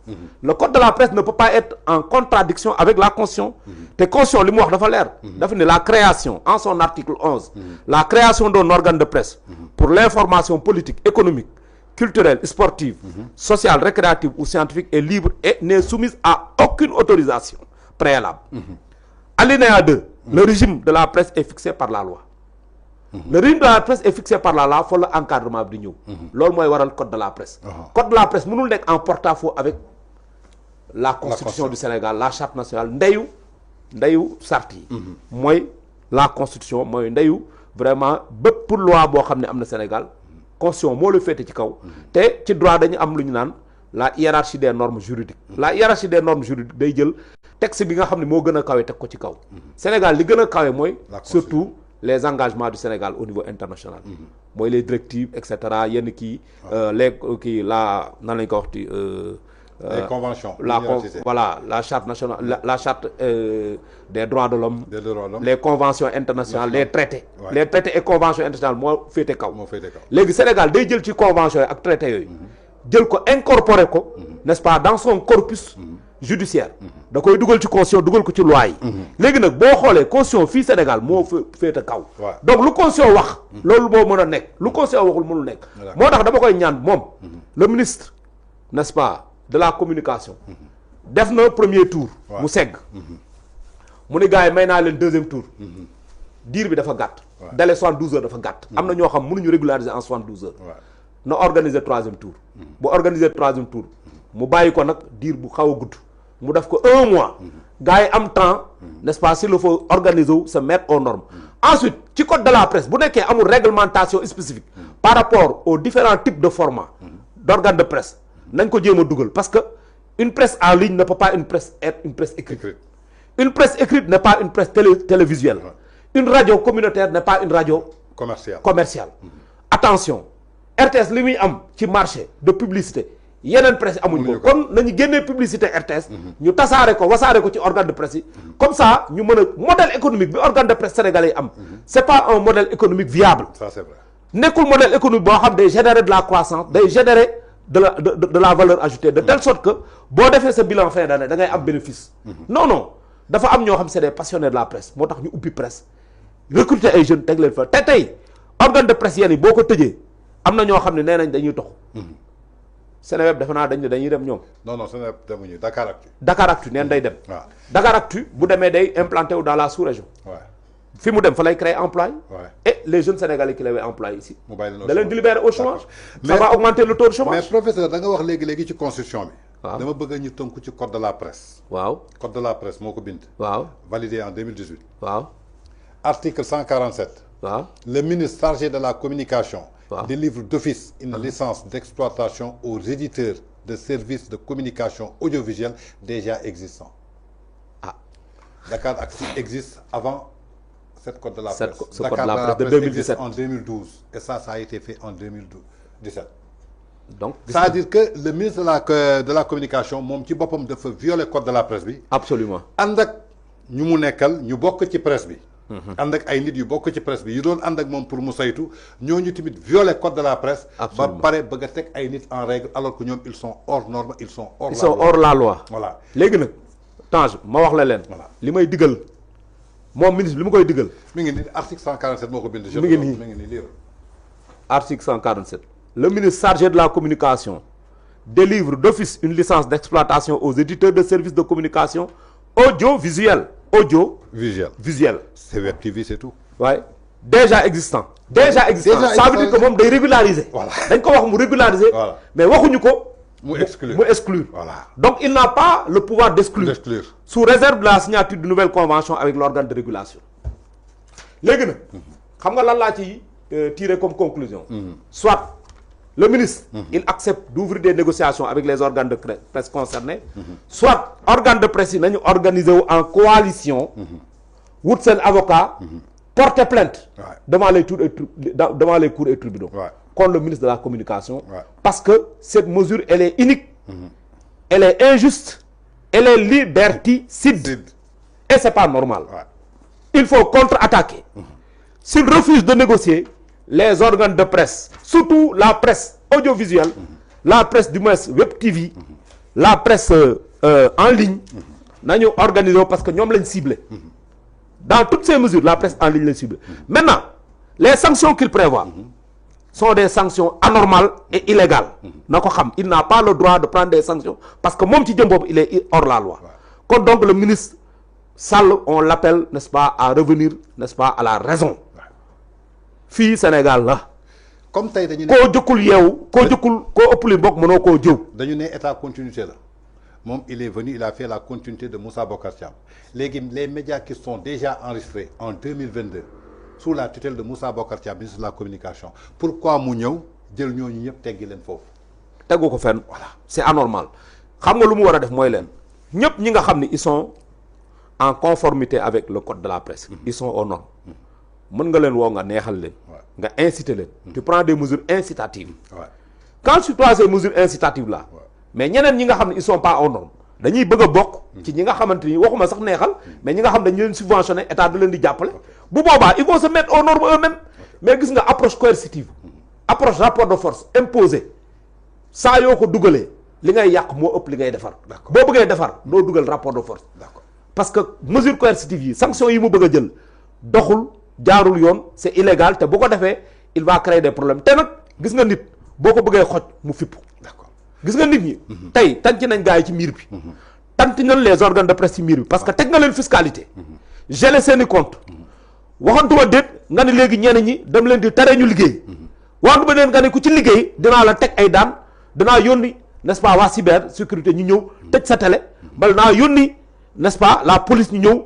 le code de la presse ne peut pas être en contradiction avec la constitution te constitution li mu wax dafa leer dafa ne la création en son article 11 la création d'un organe de presse pour l'information politique économique culturelle sportive sociale récréative ou scientifique est libre et n'est soumise à aucune autorisation préalable alinéa 2 le régime de la presse est fixé par la loi le régime de la presse est fixé par la loi fa la encadrement bi di ñëw loolu mooy waral code de la presse code de la presse mënul nekk en porte-à-faux avec la constitution du Sénégal la charte nationale ndeyu charte yi mooy la constitution mooy ndeyu vraiment bépp loi boo xam ne am na Sénégal constitution moo la féete ci kaw te ci droit dañu am lu ñu naan la hiérarchie des normes juridiques la hiérarchie des normes juridiques day jël texte bi nga xam ne moo gën a kawe teg ko ci kaw Sénégal li gën a kawe mooy surtout les engagements du Sénégal au niveau international mooy les directives et cetera yenn kii la nan lañ ko waxti les conventions voilà la charte nationale la charte des droits de l'homme les conventions internationales les traités les traités et conventions internationales moo féete kaw léegi Sénégal day jël ci conventions yi ak traités yooyu jël ko incorporer ko n'est-ce pas dans son corpus judiciaire da koy dugal ci constitution dugal ko ci loi yi léegi nag boo xoolee constitution fii Sénégal moo féete kaw donc lu constitution wax loolu moo mën a nekk lu constitution waxul mënul nekk moo tax dama koy ñaan moom le ministre n'est-ce pas de la communication def na premier tour mu segg mu ni gars yi may naa leen deuxième tour diir bi dafa gàtt délai 72 heures dafa gàtt am na ñoo xam mënuñu régulariser en 72 heures na organiser troisième tour bu organiser troisième tour mu bàyyi ko nag diir bu xaw a gudd mu def ko 1 mois gars yi am temps n'est-ce pas s'il faut organiser wu se mettre aux normes ensuite ci code de la presse bu nekkee amul réglementation spécifique par rapport aux différents types de formats d'organes de presse nañ ko jéem a dugal parce que une presse en ligne ne peut pas être une presse écrite une presse écrite n'est pas une presse télévisuelle une radio communautaire n'est pas une radio commerciale attention RTS li muy am ci marché de publicité yeneen presse amuñ ko kon nañu génnee publicité RTS ñu tasaare ko wasaare ko ci organe de presse yi comme ça ñu mën a modèle économique bi organe de presse sénégalais yi am c'est pas un modèle économique viable ça c'est vrai nekkul modèle économique boo xam day générer de la croissance day générer de la valeur ajoutée de telle sorte que boo defee sa bilan fin d'année da ngay am bénéfice non dafa am ñoo xam c'est des passionnés de la presse moo tax ñu ubbi presse recruter ay jeunes teg leen fa te tey organe de presse yéen yi boo ko tëjee am na ñoo xam ne nee nañ dañuy tox Seneweb defe naa dañ ne dañuy dem ñoom. non Seneweb demuñu Dakaractu. Dakaractu neen day dem. waaw Dakaractu bu demee day implanté wu dans la sous-région. waaw fi mu dem fa lay créer emploi. et les jeunes sénégalais qui l'avaient employé ici. mu bàyyi leen da leen di libérer au chômage. ça va augmenter le taux de chômage. mais professeur da nga wax léegi ci constitution bi. waaw dama bëgg ñu tënku ci code de la presse. waaw code de la presse moo ko bind. waaw validé en 2018. waaw article 147. waaw le ministre chargé de la communication. délivre d'office une licence d'exploitation aux éditeurs de services de communication audiovisuelle déjà existants. Ah, Dakaractu existe avant cette code de la presse. Ce code de la presse de 2017 en 2012 et ça a été fait en 2017. Donc, ça veut dire que le ministre de la communication moom ci boppam dafa violer code de la presse bi. Absolument. ànd ak ñu mu nekkal ñu bokk ci presse bi. ànd ak ay nit yu bokk ci presse bi yu doon ànd ak moom pour mu saytu ñooñu tamit violer code de la presse. ba pare bëgg a teg ay nit en règle alors que ñoom ils sont hors norme ils sont hors la loi. voilà léegi nag Tange ma wax la leen. voilà li may digal moom ministre li ma koy digal. mi ngi nii article 147 moo ko bind. mi ngi nii lii article 147. le ministre chargé de la communication délivre d'office une licence d'exploitation aux éditeurs de services de communication audiovisuelle. Visuel. C'est Web TV, c'est tout. Ouais. Déjà existant. Ça veut dire que moom day régulariser. Voilà. dañ ko wax mu régulariser. Voilà. mais waxuñu ko. mu exclure. Voilà. Donc il n'a pas le pouvoir d'exclure. Sous réserve de la signature d'une nouvelle convention avec l'organe de régulation. léegi nag xam nga lan laa ci tirer comme conclusion. Soit le ministre. Il accepte d'ouvrir des négociations avec les organes de presse concernés. Soit organes de presse yi nañu organiser wu en coalition. wut seen avocat. porter plainte. devant les cours et tribunaux. contre le ministre de la communication. parce que cette mesure elle est unique. elle est injuste. elle est liberticide. et c'est pas normal. il faut contre-attaquer. s'il refuse de négocier. les organes de presse surtout la presse audiovisuelle la presse du moins Web TV la presse en ligne nañu organiser parce que ñoom lañ ciblé dans toutes ces mesures la presse en ligne lañ ciblé maintenant les sanctions qu'il prévoit sont des sanctions anormales et illégales na ko xam il n'a pas le droit de prendre des sanctions parce que moom ci jëm boobu il est hors la loi kon donc le ministre Sall on l'appelle n'est-ce pas à revenir n'est-ce pas à la raison fii Sénégal la. comme tey dañu ne koo jëkkul yeewu koo ëpp li mbokk mënoo koo jëw. dañu ne état continuité la moom il est venu il a fait la continuité de Moussa Bocar Thiam léegi les médias qui sont déjà enregistrés en 2022 sous la tutelle de Moussa Bocar Thiam ministre de la communication pourquoi mu ñëw jël ñooñu ñëpp teggi leen foofu. tegu ko fenn. voilà c'est anormal xam nga lu mu war a def mooy leen ñëpp ñi nga xam ni ils sont en conformité avec le code de la presse. ils sont aux normes. mën nga leen woo nga neexal leen. nga inciter leen. tu prends des mesures incitatives. quand tu prends ces mesures incitatives là. mais ñeneen ñi nga xam ne ils sont pas aux normes dañuy bëgg a bokk. ci ñi nga xamante ni waxuma sax neexal. mais ñi nga xam ne dañu leen subventionné état da leen di jàppale. bu boobaa ils vont se mettre aux normes eux-mêmes. mais gis nga approche coercitive. approche rapport de force imposée. saa yoo ko dugalee li ngay yàq moo ëpp li ngay defar. boo bëggee defar doo dugal rapport de force. d'accord parce que mesure coercitive yi sanction yi mu bëgg a jël doxul jaarul yoon c'est illégal te bu ko defee il va créer des problèmes te nag gis nga nit boo ko bëggee xoj mu fippu. d'accord gis nga nit ñi. tey tànc nañ gars yi ci miir bi. tant nañ les organes de presse ci miir bi parce que teg nga leen fiscalité. gelé seeni compte waxantuma déet nga ne léegi ñenn ñi dem leen di tere ñu liggéey. waxantuma déet nga ne ku ci liggéey dinaa la teg ay daan dinaa yónni n'est-ce pas waa cyber sécurité ñu ñëw tëj sa télé mbal naa yónni n'est-ce pas la police ñu ñëw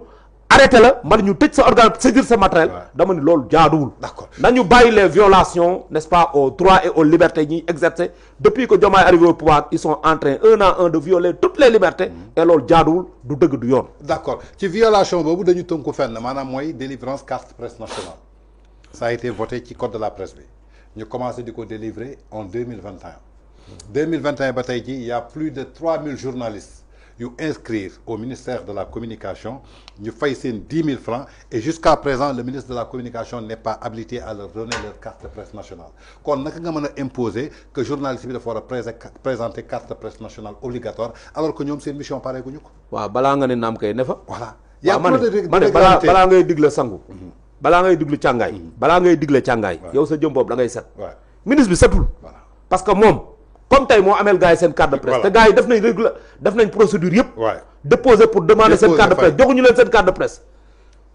arrêté la mbal ñu tëj sa organe saisir sa matériel. dama ni loolu jaaduwul. d'accord nañu bàyyi les violations n'est-ce pas aux droits et aux libertés ñuy exercer depuis que Diomaye arrivé au pouvoir ils sont en train un à un de violer toutes les libertés. et loolu jaaduwul du dëgg du yoon. d'accord ci violation boobu dañu tënku fenn maanaam mooy délivrance carte presse nationale ça a été voté ci code de la presse bi ñu commencé di ko délivrer en 2021 2021 ba tey ji il y a plus de 3000 journalistes yu inscrire au ministère de la communication ñu fay seen 10 000 francs et jusqu'à présent le ministre de la communication n'est pas habilité à leur donner leur carte de presse nationale kon naka nga mën a imposer que journaliste bi dafa war a présenter carte de presse nationale obligatoire alors que ñoom seen mission pare guñu ko. waaw balaa nga ne naam kay ne fa. voilà y a trop de ma ne balaa ngay digle sangu. balaa ngay digle càngaay. balaa ngay digle càngaay. yow sa jëm boobu da ngay set. ministre bi setul. parce que moom. comme tey moo ameel gars yi seen carte de presse te gars yi def nañ procédure yëpp. déposer pour demander seen carte de presse joxuñu leen seen carte de presse.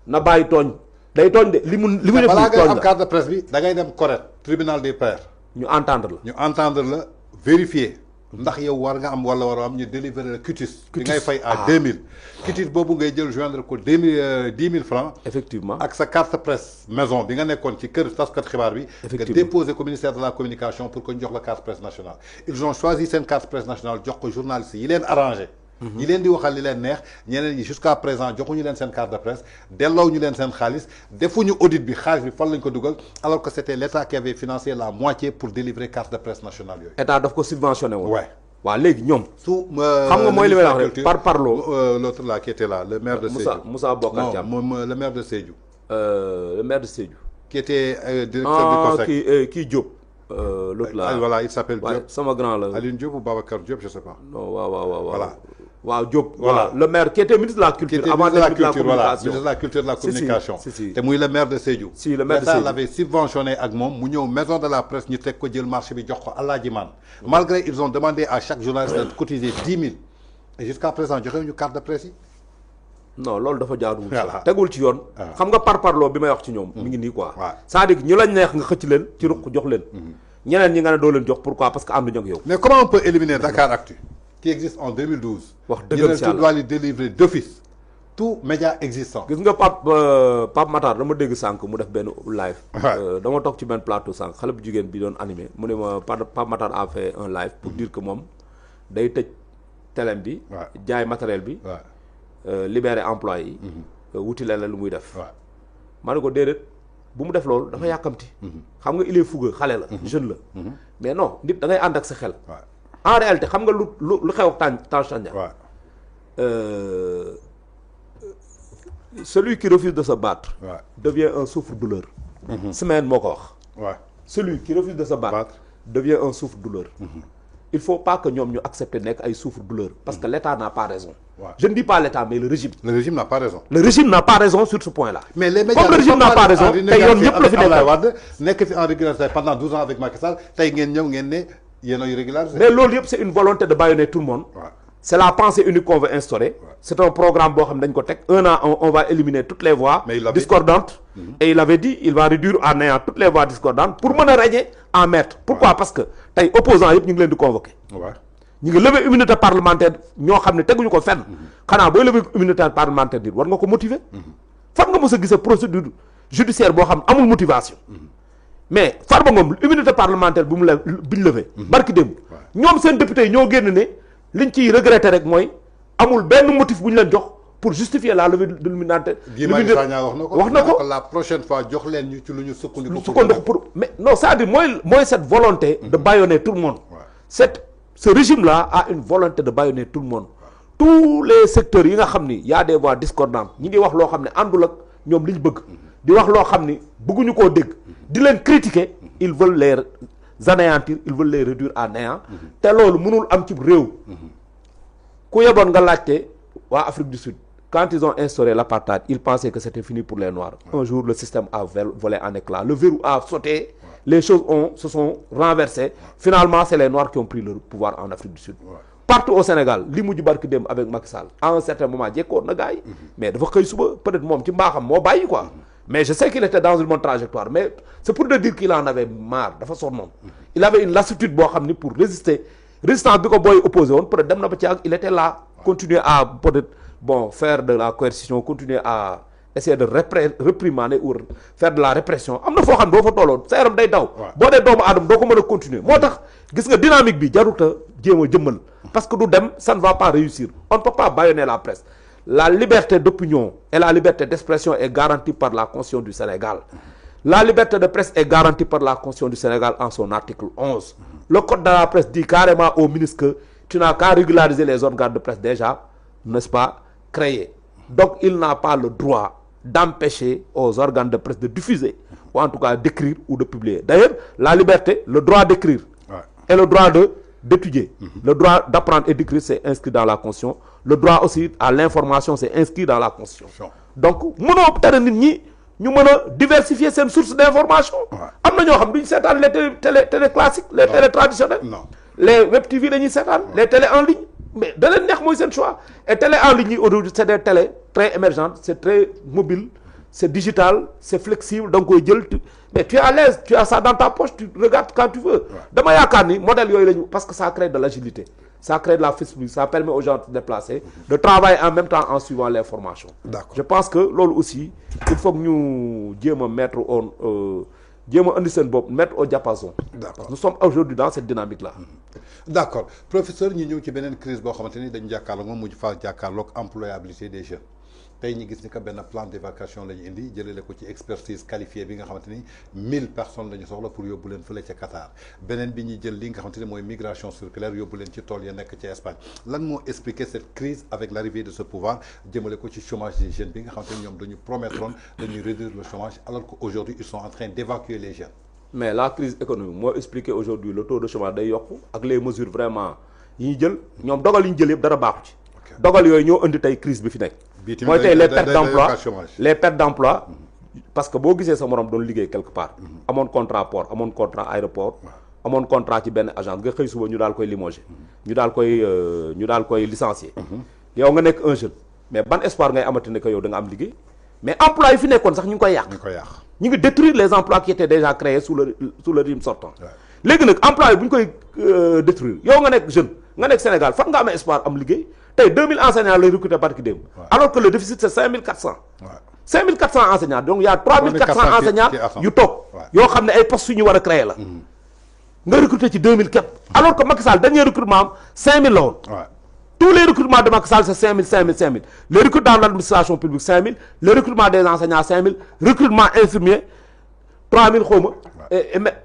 na bàyyi tooñ day tooñ de li mu def nii tooñ la balaa ngay am carte de presse bi da ngay dem CORED tribunal des pairs. ñu entendre la vérifier ndax yow war nga am wala war a am ñu délivrer la quitus. bi ngay fay à 2000. quitus boobu ngay jël joindre ko 10 000 francs. effectivement ak sa carte presse maison bi nga nekkoon ci kër taskat xibaar bi. nga déposer au ministère de la communication pour que ñu jox la carte presse nationale. ils ont choisi seen carte presse nationale jox ko journalistes yi leen arrangé. yi leen di waxal li leen neex ñeneen ñi jusqu'à présent joxuñu leen seen carte de presse delloo ñu leen seen xaalis defuñu audit bi xaalis bi fan lañ ko dugal alors que c'était l'État qui avait financé la moitié pour délivrer carte de presse nationale yooyu. état daf ko subventionné woon. waaw léegi ñoom. xam nga mooy li may wax rek par parlo. l'autre là qui était là le maire de Sédhiou. Moussa Bocar Thiam non le maire de Sédhiou. le maire de Sédhiou. qui était directeur du COSEC. kii Diop. l'autre là voilà il s'appelle Diop. sama grand la. Aline Diop ou Babacar Diop je sais pas. non waaw. voilà. waaw Diop. voilà le maire qui était ministre de la culture. avant d'être ministre de la communication ministre de la culture de la communication. si te muy le maire de Sédhiou. si le maire de Sédhiou l'État l'avait subventionné ak moom mu ñëw maison de la presse ñu teg ko jël marché bi jox ko Alaaji Man. malgré ils ont demandé à chaque journaliste de cotiser 10 000. et jusqu'à présent joxe ñu carte de presse yi. non loolu dafa jaaduwul. tegul ci yoon. xam nga parparloo bi may wax ci ñoom. mi ngi nii quoi. c'est-à-dire ñu lañ neex nga xëcc leen ci ruq jox leen. ñeneen ñi nga ne doo leen jox pourquoi parce que ànduñu ak yow. mais comment on peut éliminer Dakaractu qui existe en 2012. wax dëgg tu dois lui délivrer d'office tout média existant. gis nga Pape Matar dama dégg sànq mu def benn live. dama toog ci benn plateau sànq xale bu jigéen bi doon animé mu ne ma Pape Matar a fait un live pour dire que moom day tëj telem bi. jaay matériel bi. libérer employé yi. wuti leneen lu muy def. ma ne ko déedéet bu mu def loolu dafa yàkkamti. xam nga il est fougueux xale la. jeune la. mais non nit da ngay ànd ak sa xel. en réalité xam nga lu xew ak Tange Tandian. celui qui refuse de se battre. devient un souffre-douleur. Semaine moo ko wax. celui qui refuse de se battre. devient un souffre-douleur. il faut pas que ñoom ñu accepter nekk ay souffre-douleur parce que l'État n'a pas raison. je ne dis pas l'État mais le régime. le régime n'a pas raison. le régime n'a pas raison sur ce point-là. mais les médias comme le régime n'a pas raison tey yoon ñëpp la fi nekk fi en régularité pendant 12 ans avec Macky Sall tey ngeen ñëw ngeen ne yéen a régularisé. mais loolu yëpp c'est une volonté de bâillonner tout le monde. c'est la pensée unique qu'on veut instaurer. c'est un programme boo xam ne dañ ko teg un an on va éliminer toutes les voix discordantes. et il avait dit il va réduire en néant toutes les voix discordantes pour mën a régner en maître. pourquoi parce que tey opposants yëpp ñu ngi leen di convoquer. ñu ngi lever immunité parlementaire ñoo xam ne teguñu ko fenn. xanaa booy lever immunité parlementaire bi war nga ko motiver. fan nga mës a gis procédure judiciaire boo xam amul motivation. mais Farba Ngom immunité parlementaire bi ñu lever. barki démb ñoom seen député yi ñoo génn ne liñ ciy regretter rek mooy amul benn motif bu ñu leen jox pour justifier la levée de l'immunité. Guy Marius Sagna wax na ko la prochaine fois jox leen ñu ci lu ñu sukkandiku pour mais non c'est-à-dire mooy cette volonté de bâillonner tout le monde. ce régime là a une volonté de bâillonner tout le monde. tous les secteurs yi nga xam ni y a des voix discordantes ñi ngi wax loo xam ne àndul ak ñoom li ñu bëgg. di wax loo xam ni bëgguñu koo dégg. di leen critiquer ils veulent les anéantir ils veulent les réduire à néant te loolu mënul am ci réew ku yeboon nga laajte waa Afrique du Sud quand ils ont instauré l'apartheid ils pensaient que c'était fini pour les Noirs un jour le système a volé en éclats le verrou a sauté les choses se sont renversées finalement c'est les Noirs qui ont pris le pouvoir en Afrique du Sud partout au Sénégal li mujj barki dem avec Macky Sall à un certain moment jekkoon na gars yi mais dafa xëy suba peut-être moom ci mbaaxam moo bàyyi quoi mais je sais qu'il était dans une bonne trajectoire mais c'est pour te dire qu'il en avait marre dafa sonnoon il avait une lassitude boo xam ni pour résister résistance bi ko booy opposé woon peut-être dem na ba ci ak il était là continuer à peut-être bon faire de la coercition continuer à essayer de réprimander ou faire de la répression am na foo xam ne boo fa tolloon sa yaram day daw boo dee doomu aadama doo ko mën a continuer moo tax gis nga dynamique bi jarut a jéem a jëmmal parce que du dem ça ne va pas réussir on ne peut pas bâillonner la presse la liberté d'opinion et la liberté d'expression est garantie par la Constitution du Sénégal la liberté de presse est garantie par la Constitution du Sénégal en son article 11 le code de la presse dit carrément au ministre que tu n'as qu'à régulariser les organes de presse déjà n'est-ce pas créés donc il n'a pas le droit d'empêcher aux organes de presse de diffuser ou en tout cas d'écrire ou de publier d'ailleurs la liberté le droit d'écrire et le droit d'étudier le droit d'apprendre et d'écrire c'est inscrit dans la Constitution le droit aussi à l'information c'est inscrit dans la Constitution donc mënoo tere nit ñi ñu mën a diversifier seen source d'information am na ñoo xam duñu seetaan les télé classiques les télé traditionnelles les web TV dañuy seetaan les télé en ligne mais da leen neex mooy seen choix et télé en ligne yi aujourd'hui c'est des télé très émergentes c'est très mobile c'est digital c'est flexible da nga koy jël mais tu es à l'aise tu as ça dans ta poche tu regardes quand tu veux dama yaakaar ni modèle yooyu lañu parce que ça crée de l'agilité ça crée de la flexibilité ça permet aux gens de se déplacer de travailler en même temps en suivant l'information je pense que loolu aussi il faut que ñu jéem a mettre jéem a indi seen bopp mettre au diapason parce que nous sommes aujourd'hui dans cette dynamique là d'accord professeur ñu ñëw ci beneen crise boo xamante ni dañu jàkkaarloo moom mujj faa jàkkaarloog employabilité des jeunes tey ñu gis ni que benn plan d'évacuation la ñu indi jëlale ko ci expertise qualifiée bi nga xamante ni 1000 personnes la ñu soxla pour yóbbu leen fële ca Qatar beneen bi ñuy jël li nga xamante ni mooy migration circulaire yóbbu leen ci tool ya nekk ci Espagne lan moo expliquer cette crise avec l'arrivée de ce pouvoir jëmale ko ci chômage des jeunes bi nga xamante ni ñoom dañu promettroon dañuy réduire le chômage alors qu'aujourd'hui ils sont en train d'évacuer les jeunes. mais la crise économique moo expliquer aujourd'hui le taux de chômage day yokku ak les mesures vraiment yi ñu jël ñoom dogal yi ñu jël yëpp dara baaxu ci dogal yooyu ñoo indi tey crise bi fi nekk mooy tey les pertes d'emploi parce que boo gisee sa morom doon liggéey quelque part amoon contrat port amoon contrat aéroport amoon contrat ci benn agence nga xëy suba ñu daal koy limogé ñu daal koy licencier yow nga nekk un jeune mais ban espoir ngay amati ne que yow da nga am liggéey mais emploi yi fi nekkoon sax ñu ngi koy yàq ñu ngi détruire les emplois qui étaient déjà créés sous le régime sortant léegi nag emploi yi bu ñu koy détruire yow nga nekk jeune nga nekk Sénégal fan nga amee espoir am liggéey tey 2000 enseignants lay recruter barki démb alors que le déficit c'est 5400 5400 enseignants donc il y a 3400 enseignants yu toog yoo xam ne ay postes yu ñu war a créer la nga recruter ci 2000 képp alors que Macky Sall dernier recrutement am 5000 la woon tous les recrutements de Macky Sall c'est 5000 les recrutements dans l'administration publique 5000 le recrutement des enseignants 5000 recrutement infirmier 3000 xawma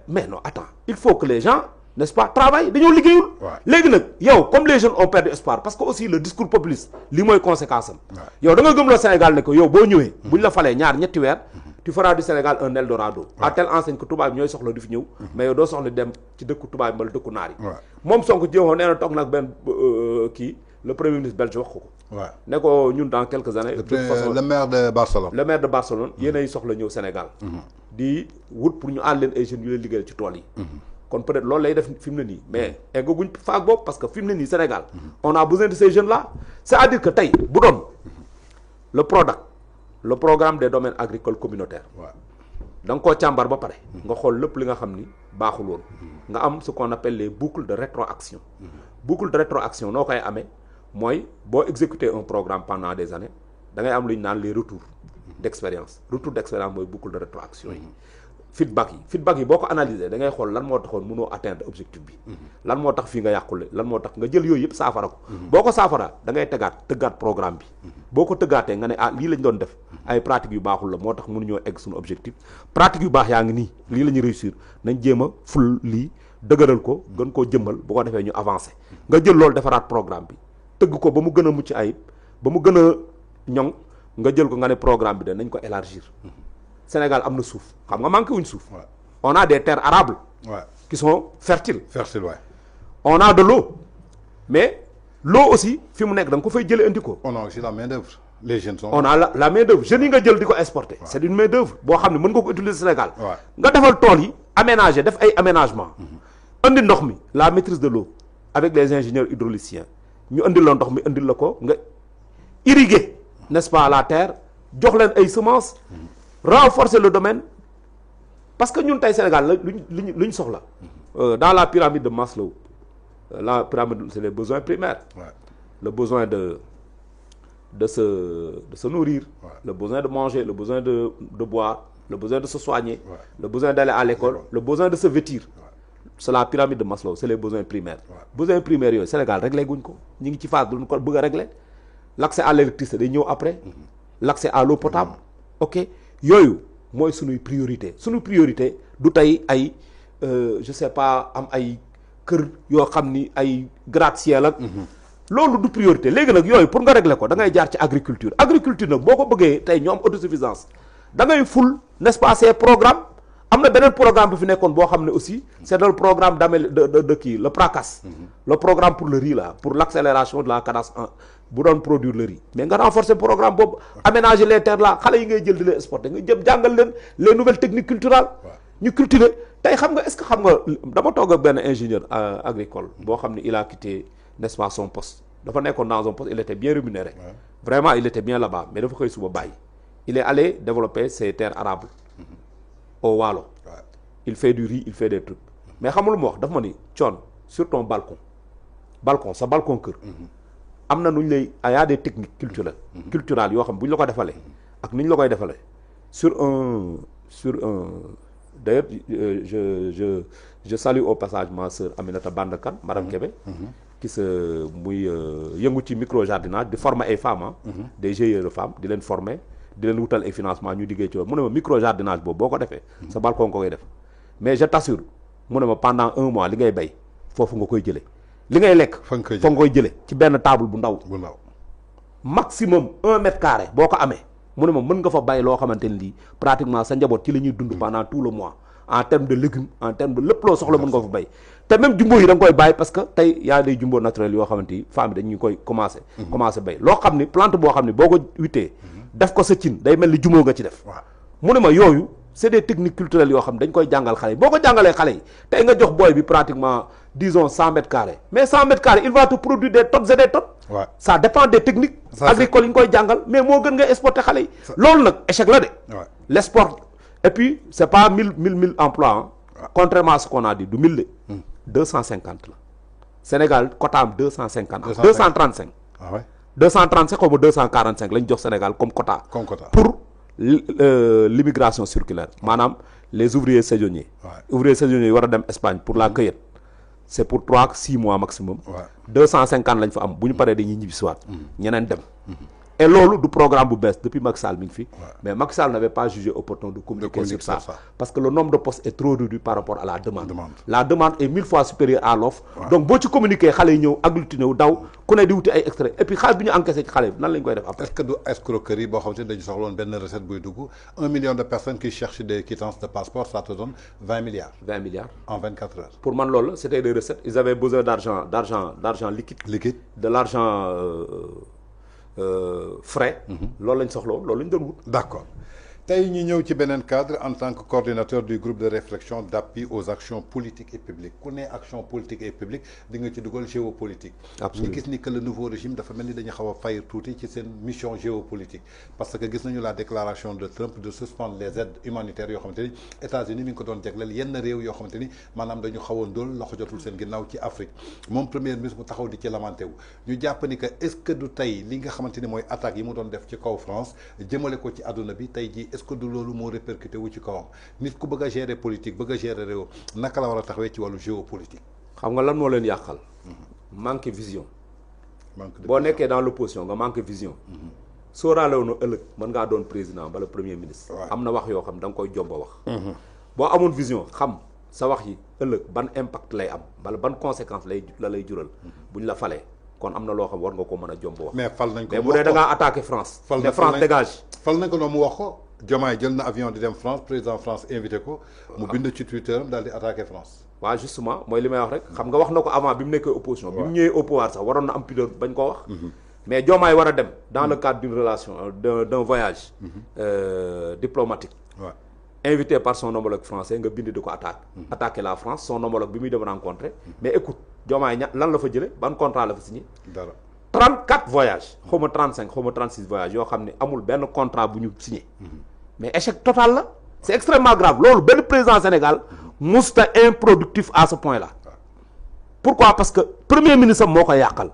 mais non attends il faut que les gens n'est-ce pas travail dañoo liggéeyul léegi nag yow comme les jeunes ont perdu espoir parce que aussi le discours populiste li mooy conséquence am yow da nga gëm la Sénégal ne que yow boo ñëwee buñ la falee ñetti weer tu feras du Sénégal un Eldorado à telle enseigne que tubaab ñooy soxla di fi ñëw mais yow doo soxla dem ci dëkku tubaab mbala dëkku naar yi moom Sonko jéemoon nee na toog nag benn kii le premier ministre belge wax ko ne ko ñun dans quelques années de toute façon le maire de Barcelone yéenay soxla ñëw Sénégal di wut pour ñu àll leen ay jeunes yu leen liggéeyal ci tool yi kon peut-être loolu lay def fi mu ne nii mais eggaguñ faak boobu parce que fi mu ne nii Sénégal on a besoin de ces jeunes là c'est-à-dire que tey bu doon le PRODAC le programme des domaines agricoles communautaires da nga koo càmbar ba pare nga xool lépp li nga xam ni baaxul woon nga am ce qu'on appelle les boucles de rétroaction boucle de rétroaction noo koy amee mooy boo exécuter un programme pendant des années da ngay am lu ñu naan les retours d'expérience mooy boucle de rétroaction yi feedback yi boo ko analyser da ngay xool lan moo taxoon mënoo atteindre objectif bi lan moo tax fii nga yàqule lan moo tax nga jël yooyu yëpp saafara ko boo ko saafara da ngay tëggaat programme bi boo ko tëggaatee nga ne lii lañ doon def ay pratiques yu baaxul la moo tax mënuñoo egg suñu objectif pratique yu baax yaa ngi nii lii la ñuy réussir nañ jéem a ful lii dëgëral ko gën koo jëmmal bu ko defee ñu avancer nga jël loolu defaraat programme bi tëgg ko ba mu gën a mucc ayib ba mu gën a ñoŋ nga jël ko nga ne programme bi de nañ ko élargir Sénégal am na suuf xam nga manqué wuñ suuf on a des terres arables qui sont fertiles. Fertile, ouais. On a de l'eau mais l'eau aussi fi mu nekk da nga ko fay jëlee indi ko. On a aussi la main d'œuvre. Les jeunes sont. On a la main d'œuvre jeunes yi nga jël di ko exporter. C'est une main d'œuvre boo xam ne mën nga ko utiliser Sénégal. nga defal tool yi aménager def ay aménagement indi ndox mi la maîtrise de l'eau avec les ingénieurs hydrauliciens ñu indil la ndox mi indil la ko nga irriguer n'est-ce pas la terre jox leen ay semences renforcer le domaine parce que ñun tey Sénégal la luñ soxla dans la pyramide de Maslow la pyramide c'est les besoins primaires. Le besoin de se nourrir, le besoin de manger, le besoin de boire, le besoin de se soigner, le besoin d'aller à l'école, le besoin de se vêtir. C'est la pyramide de Maslow, c'est les besoins primaires. Besoins primaires yooyu Sénégal réglé guñ ko ñu ngi ci phase duñ ko bëgg a régler. L'accès à l'électricité day ñëw après. L'accès à l'eau potable. Ok yooyu mooy suñuy priorité suñu priorité du tey ay je sais pas am ay kër yoo xam ni ay gratte-ciel ak loolu du priorité léegi nag yooyu pour nga régler ko da ngay jaar ci agriculture nag boo ko bëggee tey ñu am autosuffisance da ngay ful n'est-ce pas ces programmes am na beneen programme bi fi nekkoon boo xam ne aussi c'est le programme de kii le PRACAS le programme pour le riz là pour l'accélération de la cadence bu doon produire le riz mais nga renforcer programme boobu aménager les terres là xale yi ngay jël di leen exporter nga jëm jàngal leen les nouvelles techniques culturelles ñu cultiver tey xam nga est-ce que xam nga dama toog ak benn ingénieur agricole boo xam ne il a quitté n'est-ce pas son poste dafa nekkoon dans un poste il était bien rémunéré vraiment il était bien là-bas mais dafa koy suba bàyyi il est allé développer ses terres arables au Waalo il fait du riz il fait des trucs mais xam nga lu ma wax dafa ma ni coon sur ton balcon sa balcon kër am na nu ñu lay y a des techniques culturelles yoo xam bu ñu la ko defalee ak ni ñu la koy defalee sur un d'ailleurs je salue au passage ma sœur Aminata Bandakan madame Kébé qui se muy yëngu ci micro jardinage di former ay femmes des GIE de femmes di leen former di leen wutal ay financement ñu liggéey ci loolu mu ne ma micro jardinage boobu boo ko defee sa balcon ko koy def mais je t'assure mu ne ma pendant 1 mois li ngay bay foofu nga koy jëlee li ngay lekk fa nga koy jëlee ci benn table bu ndaw maximum 1 mètre carré boo ko amee mu ne ma mën nga fa bay loo xamante ni lii pratiquement sa njaboot ci la ñuy dund pendant tout le mois en termes de légumes en termes de lépp loo soxla mën nga fa bay te même jumbo yi da nga koy bàyyi parce que tey y a des jumbo naturels yoo xamante ni femmes yi dañuy koy commencé bay loo xam ni plante boo xam ni boo ko wittee def ko sa cin day mel ni jumbo nga ci def mu ne ma yooyu c'est des techniques culturelles yoo xam ne dañ koy jàngal xale yi boo ko jàngalee xale yi tey nga jox booy bi pratiquement disons 100 mètres carrés mais 100 mètres carrés il va te produire des tonnes et des tonnes ça dépend des techniques agricoles yi ñu koy jàngal mais moo gën nga exporter xale yi loolu nag échec la de l'export et puis c'est pas 1000 emplois contrairement à ce qu'on a dit du 1000 de 250 la Sénégal quotaam 250 235 235 xaw ma 245 lañ jox Sénégal comme quota pour l'immigration circulaire maanaam les ouvriers saisonniers ouvriers saisonniers yi war a dem Espagne pour la cueillette c'est pour 3-6 mois maximum 250 lañ fa am bu ñu paree dañuy ñibbisiwaat ñeneen dem et loolu du programme bu bees depuis Macky Sall mi ngi fi mais Macky Sall n'avait pas jugé opportun de communiquer sur ça parce que le nombre de postes est trop réduit par rapport à la demande la demande est 1000 fois supérieure à l'offre donc boo ci communiquer xale yi ñëw agglutiné wu daw ku ne di wuti ay extrait et puis xaalis bi ñu encaissé ci xale yi nan lañ koy def après est-ce que du escroquerie boo xam te dañu soxla woon benn recette buy dugg 1 million de personnes qui cherchent des quittances de passeport ça te donne 20 milliards en 24 heures pour man loolu c'était des recettes ils avaient besoin d'argent liquide de l'argent frais loolu lañ soxla woon loolu lañ doon wut d'accord tey ñu ñëw ci beneen cadre en tant que coordinateur du groupe de réflexion d'appui aux actions politiques et publiques ku ne action politique et publique di nga ci dugal géopolitique ñu gis ni que le nouveau régime dafa mel ni dañu xaw a fayir tuuti ci seen mission géopolitique parce que gis nañu la déclaration de Trump de suspendre les aides humanitaires yoo xamante ni États-Unis mi ngi ko doon jagleel yenn réew yoo xamante ni maanaam dañu xaw a ndóol loxo jotul seen ginnaaw ci Afrique moom premier ministre mu taxaw di ci lamenté wu ñu jàpp ni que est-ce que du tey li nga xamante ni mooy attaques yi mu doon def ci kaw France jëmale ko ci àdduna bi tey ji est-ce que du loolu moo répercuté wu ci kawam nit ku bëgg a gérer politique bëgg a gérer réew naka la war a taxawee ci wàllu géopolitique. xam nga lan moo leen yàqal. manque vision. boo nekkee dans l'opposition nga manque vision. sóoraale woon ëllëg mën ngaa doon président bala premier ministre. am na wax yoo xam da nga koy jomba wax. boo amoon vision xam sa wax yi ëllëg ban impact lay am bala ban conséquence lay jural. buñ la falee kon am na loo xam war nga ko mën a jomba wax. mais fal nañ ko mais bu dee da ngaa attaqué France. France dégage. fal nañ ko noonu mu wax ko. Diomaye jël na avion di dem France président France invité ko mu bind ci Twitter am daal di attaquer France. waaw justement mooy li may wax rek xam nga wax na ko avant bi mu nekkee opposition. bi mu ñëwee au pouvoir sax waroon na am pudeur bañ koo wax. mais Diomaye war a dem dans le cadre d'une relation d'un voyage diplomatique. waaw invité par son homologue français nga bind di ko attaquer la France son homologue bi muy dem rencontrer. mais écoute Diomaye lan la fa jëlee ban contrat la fa signé. dara 34 voyages xaw ma 35 xaw ma 36 voyages yoo xam ne amul benn contrat bu ñu signé. mais échec total la. c'est extrêmement grave loolu benn président Sénégal musta improductif à ce point là. pourquoi parce que premier ministre moo ko yàqal.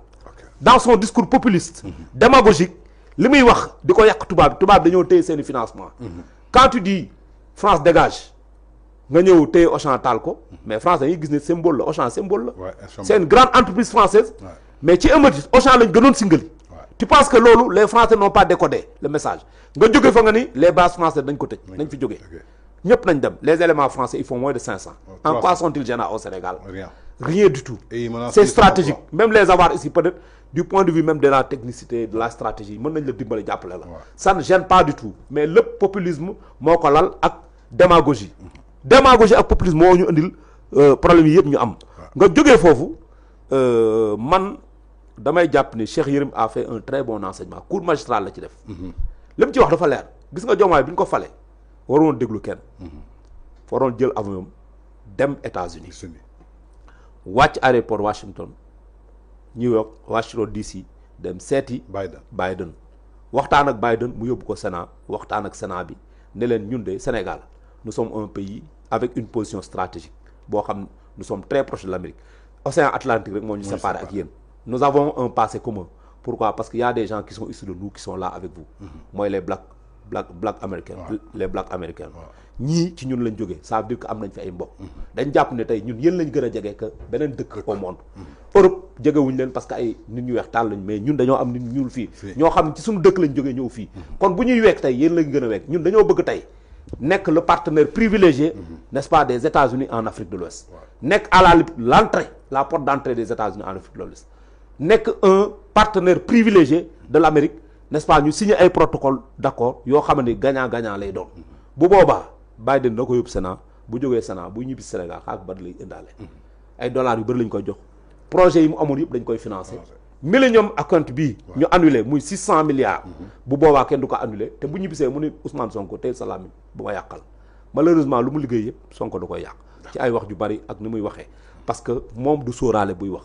dans son discours populiste. démagogique li muy wax di ko yàq tubaab dañoo téye seeni financement. quand tu dis France dégage nga ñëw téye Auchan taal ko. mais France dañuy gis ne symbole la Auchan symbole la. c'est une grande entreprise française. mais ci émeute Auchan lañ gënoon singali. tu penses que loolu les Français n'ont pas décodé le message nga jóge fa nga ni les bases françaises dañ ko tëj nañ fi jógee ñëpp nañ dem les éléments français ils font moins de 500 en quoi sont-ils gênants au Sénégal rien du tout c'est stratégique même les avoir ici peut-être du point de vue même de la technicité de la stratégie mën nañ la dimbale jàppale la ça ne gêne pas du tout mais le populisme moo ko lal ak démagogie ak populisme moo ñu indil problème yi yëpp ñu am nga jógee foofu man damay jàpp ni Cheikh Yérim a fait un très bon enseignement cours magistral la ci def. li mu ci wax dafa leer gis nga Diomaye bi ñu ko fale waroon déglu kenn. waroon jël avion dem États-Unis wàcc aéroport Washington New York Washington DC dem seeti. Biden waxtaan ak Biden mu yóbbu ko Sénat waxtaan ak Sénat bi ne leen ñun de Sénégal nous sommes un pays avec une position stratégique boo xam nous sommes très proches de l'Amérique océan Atlantique rek moo ñu séparé ak yéen. Nous avons un passé commun. Pourquoi? Parce qu'il y a des gens qui sont issus de nous qui sont là avec vous. Moi les black américains. Les black américains. ñii ci ñun lañ jógee ça veut dire que am nañ fi ay mbokk. dañ jàpp ne tey ñun yéen lañ gën a jege que beneen dëkk au monde. Europe jegewuñ leen parce que ay nit ñu weex taal lañ mais ñun dañoo am nit ñu ñuul fii. ñoo xam ne ci suñu dëkk lañ jógee ñëw fii. kon bu ñuy week tey yéen lañ gën a week ñun dañoo bëgg tey nekk le partenaire privilégié n'est-ce pas des États-Unis en Afrique de l'Ouest nekk à la porte d'entrée des États-Unis en Afrique de l'Ouest nekk un partenaire privilégié de l'Amérique n'est-ce pas ñu signé ay protocole d'accord yoo xam ne gagnant lay doon bu boobaa Biden na ko yóbbu Sénat bu jógee Sénat bu ñibbi Sénégal xaalis bu bari lay indaale ay dollars yu bari lañ koy jox projet yi mu amoon yëpp dañ koy financer Millennium Account bii ñu annulé muy 600 milliards bu boobaa kenn du ko annulé te bu ñibbisee mu ni Ousmane Sonko tey salaam bu ma yàqal malheureusement lu mu liggéey yëpp Sonko da koy yàq ci ay wax ju bari ak ni muy waxee parce que moom du sóoraale buy wax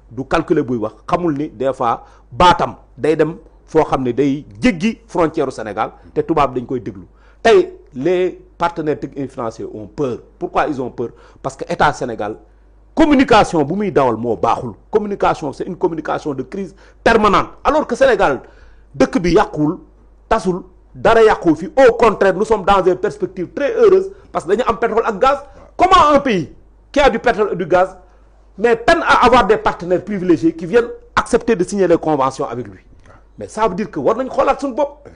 du calculer buy wax xamul ni des fois baatam day dem foo xam ne day jéggi frontière u Sénégal te tubaab dañ koy déglu tey les partenaires techniques et financiers ont peur pourquoi ils ont peur parce que état Sénégal communication bu muy dawal moo baaxul communication c'est une communication de crise permanente alors que Sénégal dëkk bi yàquwul tasul dara yàquwul fii au contraire nous sommes dans une perspective très heureuse parce que dañu am pétrole ak gaz comment un pays qui a du pétrole et du gaz mais peine à avoir des partenaires privilégiés qui viennent accepter de signer les conventions avec lui mais ça veut dire que war nañ xoolaat suñu bopp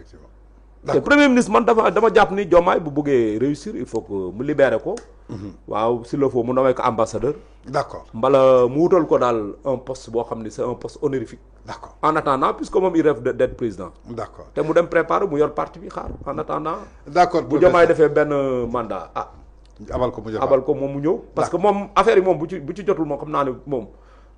te premier ministre man dama jàpp ni Diomaye bu bëggee réussir il faut que mu libérer ko waaw s'il le faut mu nommé ko ambassadeur d'accord mbala mu wutal ko daal un poste boo xam ni c'est un poste honorifique d'accord en attendant puisque moom il rêve d'être président d'accord te mu dem préparer mu yor parti bi xaar en attendant d'accord bu Diomaye defee benn mandat abal ko moom mu ñëw parce que moom affaire yi moom bu ci jotul moom xam naa ne moom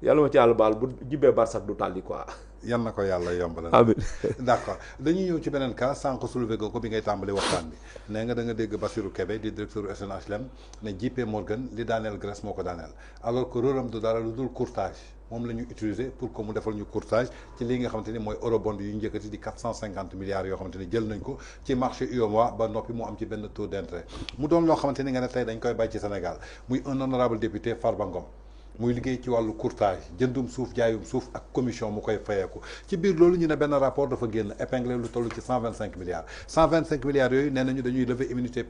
yàlla ma ci yàlla baal bu jibbee barsak du tàlli quoi yan na ko yàlla yombalal amiin d'accord dañuy ñëw ci beneen cas sànq soulevé ko bi ngay tàmbali waxtaan bi nee nga da nga dégg Bassirou Kébé di directeur SNHLM ne JP Morgan li daaneel Grèce moo ko daaneel alors que rôle am du dara lu dul courtage moom la ñu utiliser pour que mu defal ñu courtage ci li nga xamante ni mooy eurobond yu njëkkati di 450 milliards yoo xamante ni jël nañ ko ci marché UEMOA ba noppi mu am ci benn taux d'intérêt mu doon loo xamante ni nga ne tey dañ koy bàyyi ci Sénégal muy un honorable député Farba Ngom muy liggéey ci wàllu courtage jëndum suuf jaayum suuf ak commission mu koy fayeeku ci biir loolu ñu ne benn rapport dafa génn épinglé lu toll ci 125 milliards 125 milliards yooyu nee nañu dañuy lever immunité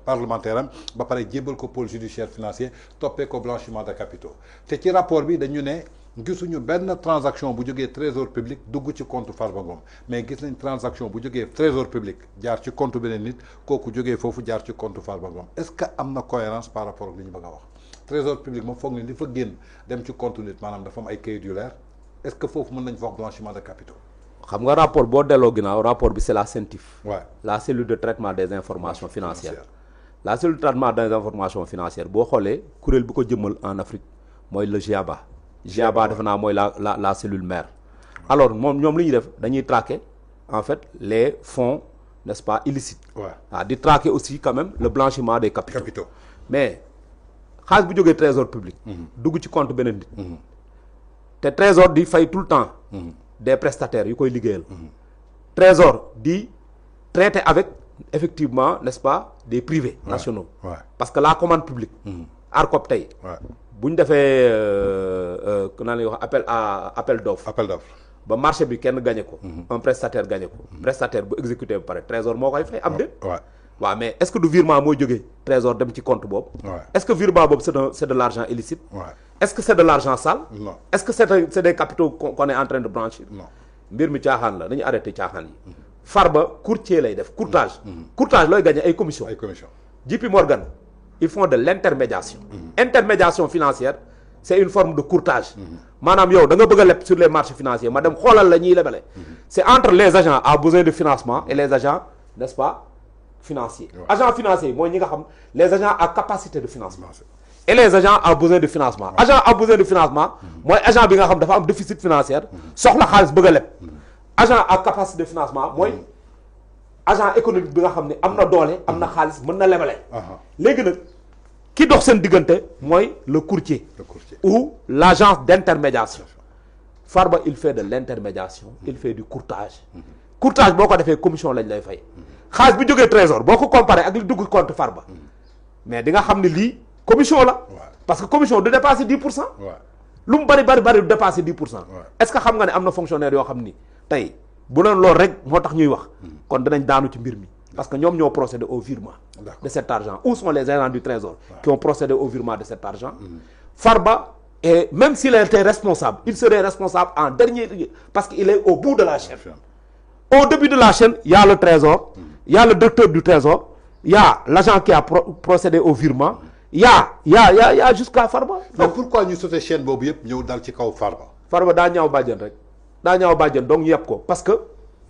parlementaire am ba pare jébbal ko pôle judiciaire financier toppee ko blanchiment de capitaux te ci rapport bi dañu ne gisuñu benn transaction bu jógee trésor public dugg ci compte Farba Ngom mais gis nañ transaction bu jógee trésor public jaar ci compte beneen nit kooku jógee foofu jaar ci compte Farba Ngom est-ce que am na cohérence par rapport ak li ñu bëgg a wax trésor public moom foog ni li fa génn dem ci compte nit maanaam dafa am ay kayit yu leer est-ce que foofu mën nañ fa wax blanchiment de capitaux xam nga rapport boo delloo ginnaaw rapport bi c'est la CENTIF. Ouais. La cellule de traitement des informations financières. La cellule de traitement des informations financières boo xoolee kuréel bu ko jëmmal en Afrique mooy le GIABA. GIABA defe naa mooy la cellule mère. Alors ñoom li ñuy def dañuy traquer en fait les fonds, n'est-ce pas, illicites. Ouais. Di traquer aussi quand même le blanchiment des capitaux. Mais xaalis bu jógee trésor public. dugg ci compte beneen nit. te trésor di fay tout le temps. des prestataires yu koy liggéeyal. Trésor di traiter avec effectivement, n'est-ce pas, des privés nationaux. Ouais. Parce que la commande publique. ARCOP tey. bu ñu defee naan la ñuy wax appel d'offre. ba marché bi kenn gagné ko. un prestataire gagné ko. prestataire bu exécuté ba pare trésor moo koy fay am déet. waaw mais est-ce que du virement mooy jógee trésor dem ci compte boobu. est-ce que virement boobu c'est de l'argent illicite. est-ce que c'est de l'argent sale. Non. Est-ce que c'est des capitaux qu'on est en train de blanchir. Non. mbir mi caaxaan la dañu arrêté caaxaan yi. Farba courtier lay def courtage. Courtage looy gagné ay commission. JP Morgan ils font de l'intermédiation. Intermédiation financière c'est une forme de courtage. maanaam yow da nga bëgg a leb sur les marchés financiers ma dem xoolal la ñuy lebale. C'est entre les agents à besoin de financement et les agents, n'est-ce pas, financiers. Agents financiers mooy ñi nga xam les agents à capacité de financement. Et les agents à besoin de financement. Agent à besoin de financement mooy agent bi nga xam dafa am déficit financier soxla xaalis bëgg a leb. Agent à capacité de financement mooy agent économique bi nga xam ne am na doole am na xaalis mën na lebale. léegi nag ki dox seen diggante mooy le courtier. Ou l'agence d'intermédiation. Farba il fait de l'intermédiation, il fait du courtage. Courtage boo ko defee commission lañ lay fay. xaalis bi jógee trésor boo ko comparé ak li dugg compte Farba. mais di nga xam ne lii commission la. parce que commission du dépasser 10%. lu mu bari du dépasser 10%. est-ce que xam nga ne am na fonctionnaire yoo xam ni tey bu doon loolu rek moo tax ñuy wax. kon danañ daanu ci mbir mi. parce que ñoom ñoo procédé au virement de cet argent. Où sont les agents du trésor qui ont procédé au virement de cet argent. Farba, et même s'il était responsable, il serait responsable en dernier lieu parce qu'il est au bout de la chaîne. Au début de la chaîne, il y a le trésor, il y a le directeur du trésor, il y a l'agent qui a procédé au virement, il y a jusqu'à Farba. Donc pourquoi ñu sauté chaîne boobu yëpp ñëw dal ci kaw Farba. Farba daa ñaaw bàjjen rek daa ñaaw bàjjen donc ñu yeb ko parce que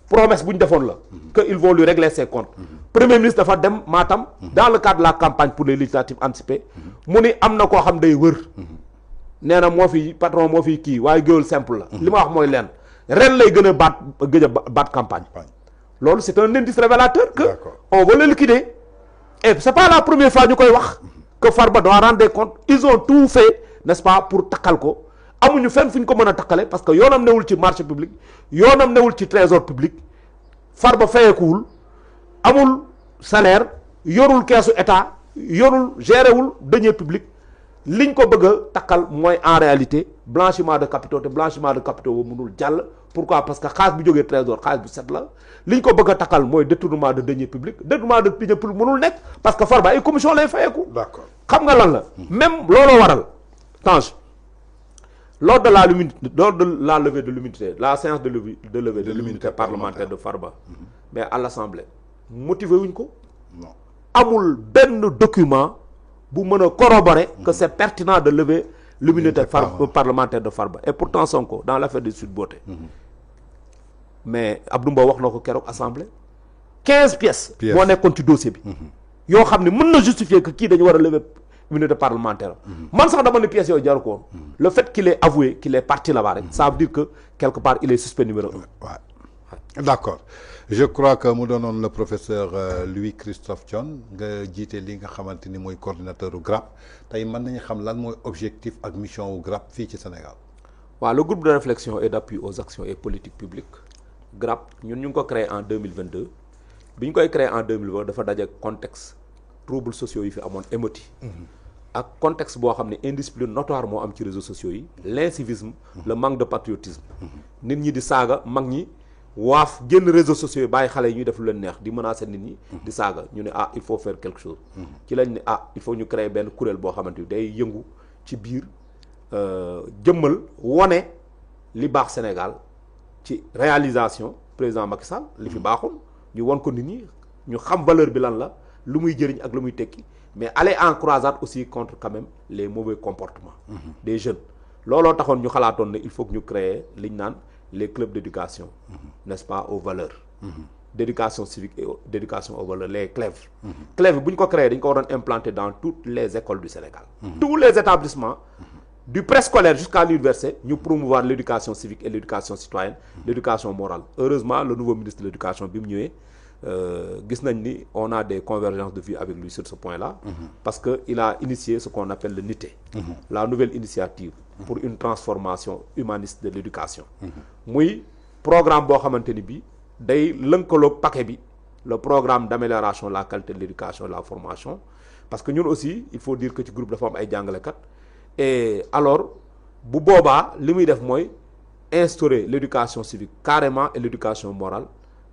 promesse bu ñu defoon la que ils vont lui régler ses comptes. Premier ministre dafa dem Matam dans le cadre de la campagne pour les législatives anticipées mu ni am na koo xam day wër nee na moo fi patron moo fi kii waaye géwél simple la li ma wax mooy leen ren lay gën a baat campagne loolu c'est un indice révélateur que on va le liquider et c'est pas la première fois ñu koy wax que Farba doit rendre des comptes. Ils ont tout fait, n'est-ce pas, pour takkal ko amuñu fenn fu ñu ko mën a takkale parce que yoonam newul ci marché public yoonam newul ci trésor public Farba fayeekuwul amul salaire yorul keesu état yorul gérewul deniers publics liñ ko bëgg a takkal mooy en réalité blanchiment de capitaux te blanchiment de capitaux boobu mënul jàll. Pourquoi? Parce que xaalis bu jógee trésor xaalis bu set la liñ ko bëgg a takkal mooy détournement de deniers publics détournement de deniers publics mënul nekk parce que Farba ay commission lay fayeeku. D'accord. xam nga lan la. même looloo waral Tange lors de la levée de l'immunité la séance de levée de l'immunité parlementaire de Farba mais à l'Assemblée motivé wuñ ko. Non. amul benn document bu mën a corroborer que c'est pertinent de lever l'immunité parlementaire de Farba et pourtant Sonko dans l'affaire de Sweet Beauté mais Abdou Mbow wax na ko keroog assemblée 15 pièces moo nekkoon ci dossier bi yoo xam ne mën na justifier que kii dañu war a lever immunité parlementaire man sax dama ne pièces yooyu jaru ko woon le fait qu'il est avoué qu'il est parti là-bas rek ça veut dire que quelque part il est suspect numéro 1. Ouais. D'accord. Je crois que mu doonoon le professeur Louis Christophe Thion nga jiite li nga xamante ni mooy coordinateur u GRAPP tey mën nañu xam lan mooy objectif ak mission wu GRAPP fii ci Sénégal. waaw le groupe de réflexion et d'appui aux actions et politiques publiques GRAPP ñun ñu ngi ko créé en 2022 bi ñu koy créé en 2020 dafa daje contexte troubles sociaux yi fi amoon émeutes yi ak contexte boo xam ne indiscipline notoire moo am ci réseaux sociaux yi l'incivisme le manque de patriotisme nit ñi di saaga mag ñi waaf génn réseaux sociaux yi bàyyi xale yi ñuy def lu leen neex di menacer nit ñi di saaga ñu ne il faut faire quelque chose ci lañ ne il faut ñu créer benn kuréel boo xamante ni day yëngu ci biir jëmmal wone li baax Sénégal ci réalisation président Macky Sall li fi baaxul ñu won ko nit ñi ñu xam valeur bi lan la lu muy jëriñ ak lu muy tekki mais aller en croisade aussi contre quand même les mauvais comportements des jeunes looloo taxoon ñu xalaatoon ne il faut que ñu créer liñ naan les clubs d'éducation, n'est-ce pas, aux valeurs, d'éducation civique et d'éducation aux valeurs, les CLEV. CLEV, bu ñu ko créé, dañ ko waroon implanter dans toutes les écoles du Sénégal. Tous les établissements, du préscolaire jusqu'à l'université, nous promouvoir l'éducation civique et l'éducation citoyenne, l'éducation morale. Heureusement, le nouveau ministre de l'éducation, Bim Ñëwee, on a des convergences de vue avec lui sur ce point-là, parce qu'il a initié ce qu'on appelle le NITE, la nouvelle initiative pour une transformation humaniste de l'éducation. Muy programme boo xamante ni bi day lënkaloog paquet bi le programme d'amélioration de la qualité de l'éducation et de la formation, parce que ñun aussi il faut dire que ci groupe dafa am ay jàngalekat. Et alors bu boobaa li muy def mooy instaurer l'éducation civique carrément et l'éducation morale,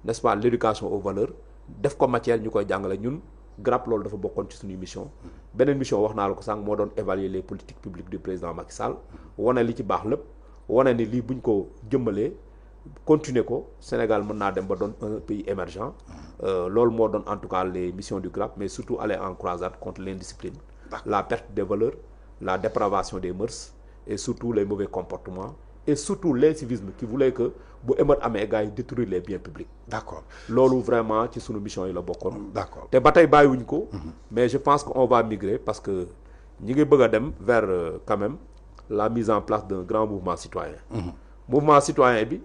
n'est-ce pas, l'éducation aux valeurs, def ko matière ñu koy jàngale. Ñun GRAP loolu dafa bokkoon ci suñuy mission. Beneen mission wax naa la ko sànq moo doon évaluer les politiques publiques du président Macky Sall, wane li ci baax lépp, wane ni lii buñ ko jëmbalee continuer ko Sénégal mën naa dem ba doon un pays émergent. Loolu moo doon en tout cas les missions du GRAP, mais surtout aller en croisade contre l'indiscipline, la perte des valeurs, la dépravation des mœurs et surtout les mauvais comportements et surtout l'incivisme qui voulait que bu émeute amee gars yi détruire les biens publics. D'accord. Loolu vraiment ci sunu mission yi la bokkoon. D'accord. Te ba tey bàyyiwuñ ko. Mais je pense qu'on va migrer parce que ñi ngi bëgg a dem vers quand même la mise en place d'un grand mouvement citoyen. Mouvement citoyen bi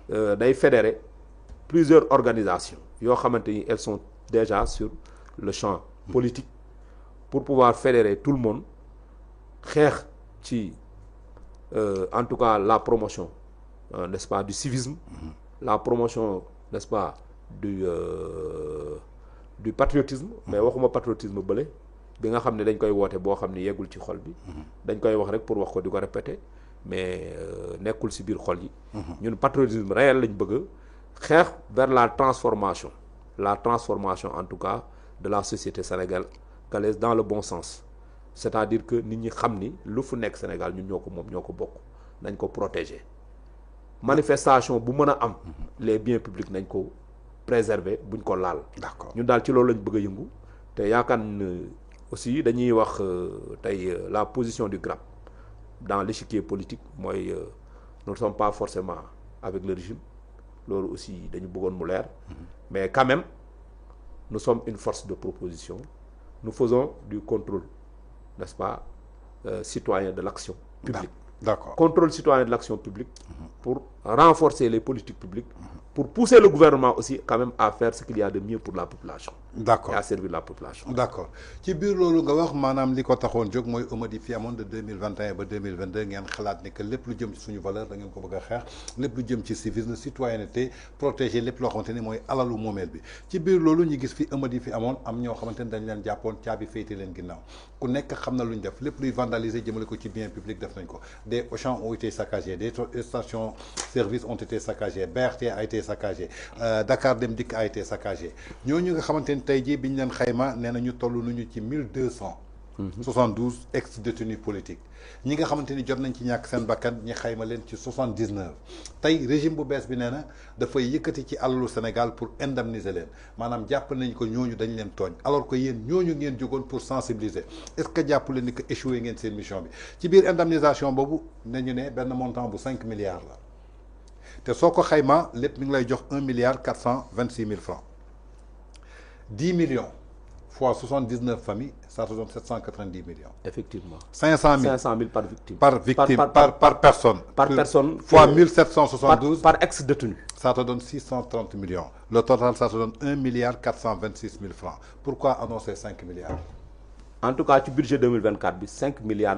day fédérer plusieurs organisations yoo xamante ni elles sont déjà sur le champ politique pour pouvoir fédérer tout le monde xeex ci en tout cas la promotion n'est-ce pas du civisme, la promotion n'est-ce pas du patriotisme, mais waxuma patriotisme bële bi nga xam ne dañ koy woote boo xam ne yeggul ci xol bi, dañ koy wax rek pour wax ko di ko répéter, mais nekkul ci biir xol yi. Ñun patriotisme réel lañ bëgg xeex vers la transformation en tout cas de la société sénégalaise dans le bon sens. C'est-à-dire que nit ñi xam ni lu fu nekk Sénégal ñun ñoo ko moom ñoo ko bokk, nañ ko protéger. Manifestation bu mën a am les biens publics nañ ko préserver buñ ko laal. D'accord. Ñun daal ci loolu lañ bëgg a yëngu te yaakaar aussi dañuy wax tey la position du GRAP dans l'échiquier politique mooy nous ne sommes pas forcément avec le régime, loolu aussi dañu bëggoon mu leer, mais quand même nous sommes une force de proposition, nous faisons du contrôle, n'est-ce pas, citoyen de l'action publique. D'accord. Contrôle citoyen de l'action publique pour renforcer les politiques publiques, pour pousser le gouvernement aussi quand même à faire ce qu'il y a de mieux pour la population. D'accord. Et à servir la population. D'accord. Ci biir loolu nga wax maanaam li ko taxoon jóg mooy Eumeudi fi amoon de 2021 ba 2022 ngeen xalaat ne que lépp lu jëm ci suñu valeur da ngeen ko bëgg a xeex, lépp lu jëm ci civisme, citoyenneté, protéger lépp loo xamante ni mooy alalu moomeel bi. Ci biir loolu ñu gis fi Eumeudi fi amoon am ñoo xamante ni dañ leen jàppoon caabi féete leen ginnaaw ku nekk xam na lu ñu def, lépp luy vandaliser jëmale ko ci bien public def nañ ko. Des Auchan ont été saccagés, des stations-service ont été saccagées, BRT a été saccagé, Dakar Dem Dikk a été saccagé. Ñooñu nga xamante ni tey jii bi ñu leen xayma nee na ñu toll nañu ci 1272 ex-détenus politiques. Ñi nga xamante ni jot nañ ci ñàkk seen bakkan ñi xayma leen ci 79. Tey régime bu bees bi nee na dafay yëkkati ci alalu Sénégal pour indemniser leen maanaam jàpp nañ ko ñooñu dañ leen tooñ alors que yéen ñooñu ngeen jógoon pour sensibiliser. Est-ce que jàpp leen ni que échoué ngeen seen mission bi ci biir indemnisation boobu nañu ne benn montant bu 5 milliards la te soo ko xayma lépp mi ngi lay jox 1 milliard 426 000 francs. 10 millions fois 79 familles, ça te donne 790 millions. Effectivement. 500 000 par victime. Par personne. Par personne. Fois 1772. Par ex-détenu. Ça te donne 630 millions. Le total, ça te donne 1 milliard 426 000 francs. Pourquoi annoncer 5 milliards? En tout cas, du budget 2024, 5 milliards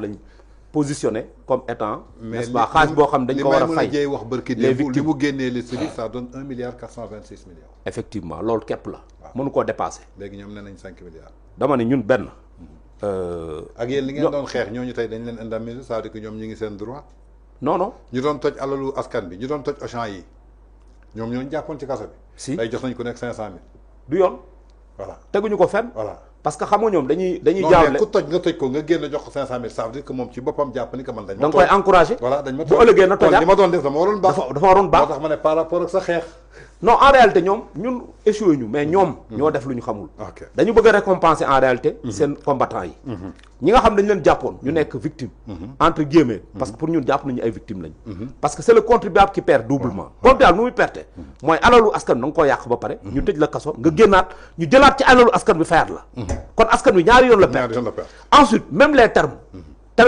positionné comme étant, n'est-ce pas, xaalis boo xam dañ ko war a fay les victimes ça donne 1 milliard 426 millions. Effectivement loolu képp la. mënu koo dépasser. léegi ñoom nee nañ 5 milliards. dama ne ñun benn. ak yéen li ngeen doon xeex ñooñu tey dañ leen indemniser c'est-à-dire que ñoom ñu ngi seen droit. non non. ñu doon toj alalu askan bi ñu doon toj Auchan yi ñoom ñoo jàppoon ci kaso bi. si tey jox nañ ko nekk 500 000. du yoon. voilà teguñu ko fenn. voilà. Parce que xam nga ñoom dañuy jaawle. ku toj nga toj ko nga génn jox ko 500 000 ça veut dire que moom ci boppam jàpp ni que man dañ ma. da nga koy encouragé. voilà dañ ma bu ëllëgee na tojaat li ma doon def dafa waroon baax. dafa waroon baax moo tax ma ne par rapport ak sa xeex non en réalité ñoom ñun échoué ñu mais ñoom ñoo def lu ñu xamul dañu bëgg a récompenser en réalité seen combattants yi ñi nga xam dañ leen jàppoon ñu nekk victime entre guillemets parce que pour ñun jàpp nañu ay victimes lañ parce que c'est le contribuable qui perd doublement contribuable nu muy perte mooy alalu askan bi da nga koo yàq ba pare ñu tëj la kaso nga génnaat ñu jëlaat ci alalu askan bi fayaat la kon askan bi ñaari yoon la perte ensuite même les termes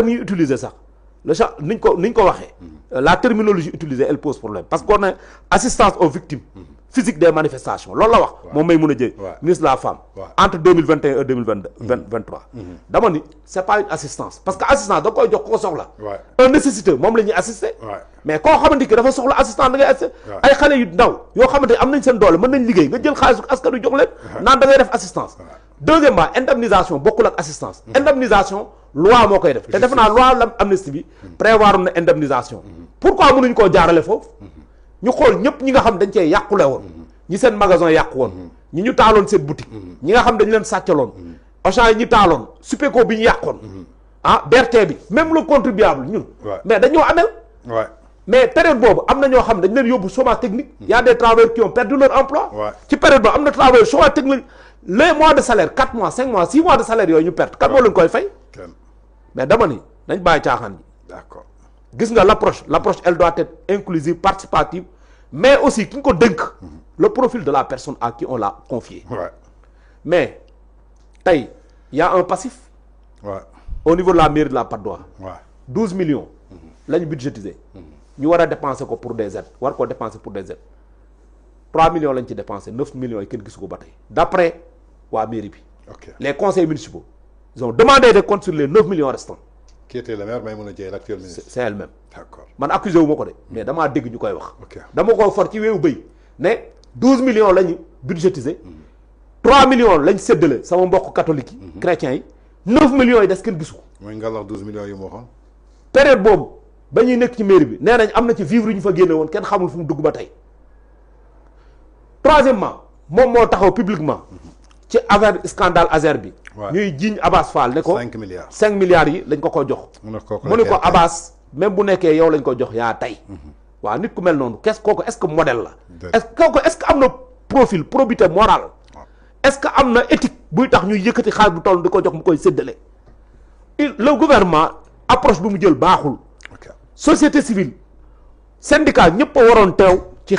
yi utilisé sax le champ niñ ko waxee la terminologie utilisée elle pose problème parce qu'on a assistance aux victimes physiques des manifestations loolu la wax moom may mën a jëy ministre de la femme entre 2021 et 2023 dama ni c'est pas une assistance parce que assistance da koy jox ko soxla un nécessiteux moom la ñuy assister mais koo xamante ki dafa soxla assistance da ngay assister ay xale yu ndaw yoo xamante am nañ seen doole mën nañ liggéey nga jël xaalisu askan wi jox leen naan da ngay def assistance deuxièmement indemnisation bokkul ak assistance indemnisation loi moo koy def te defe naa loi la amnistie bi prévoir na indemnisation pourquoi mënuñ koo jaarale foofu ñu xool ñëpp ñi nga xam dañ cee yàqule woon ñi seen magasin yàqu woon ñi ñu taaloon seen boutique ñi nga xam dañ leen sàccaloon Auchan yi ñu taaloon Supeco bi ñu yàqoon BRT bi même le contribuable ñun mais dañoo amel mais période boobu am na ñoo xam dañ leen yóbbu chômage technique y a des travailleurs qui ont perdu leur emploi ci période boobu am na travailleurs chômage technique les mois de salaire 4 mois 5 mois 6 mois de salaire yooyu ñu perte kat moo leen koy fay mais dama ni dañ bàyyi caaxaan yi d'accord gis nga l'approche elle doit être inclusive participative mais aussi ki ñu ko dénk le profil de la personne à qui on l'a confié mais tey y a un passif au niveau de la mairie de la Patte d'Oie 12 millions lañu budgétisé ñu war a dépenser ko pour des aides war ko dépenser pour des aides 3 millions lañ ci dépensé 9 millions yi kenn gisu ko ba tey d'après waa mairie bi les conseils municipaux ils ont demandé des comptes sur les 9 millions restants. Qui était le maire Maïmouna Dièye l'actuel ministre. C'est elle-même. D'accord. Man accusé wu ma ko de mais damaa dégg ñu koy wax. dama ko for ci weewu bëy ne 12 millions lañu budgétisé 3 millions lañ séddale sama mbokk catholique yi. chrétiens yi 9 millions yi des kenn gisu ko. mooy ngalax 12 millions yi mu waxoon. période boobu ba ñuy nekk ci mairie bi nee nañ am na ci vivre yu ñu fa génne woon kenn xamul fu mu dugg ba tey. troisièmement moom moo taxaw publiquement ci affaire scandale Azer bi. ñuy jiiñ Abass Fall ne ko 5 milliards yi lañ ko jox. mu ne ko Abass même bu nekkee yow lañ ko jox yaa tey. waaw nit ku mel noonu kooku est-ce que modèle la. est-ce que am na profil probité morale. est-ce que am na éthique buy tax ñuy yëkkati xaalis bu toll di ko jox mu koy séddale. le gouvernement approche bi mu jël baaxul. société civile syndicat ñëpp a waroon teew ci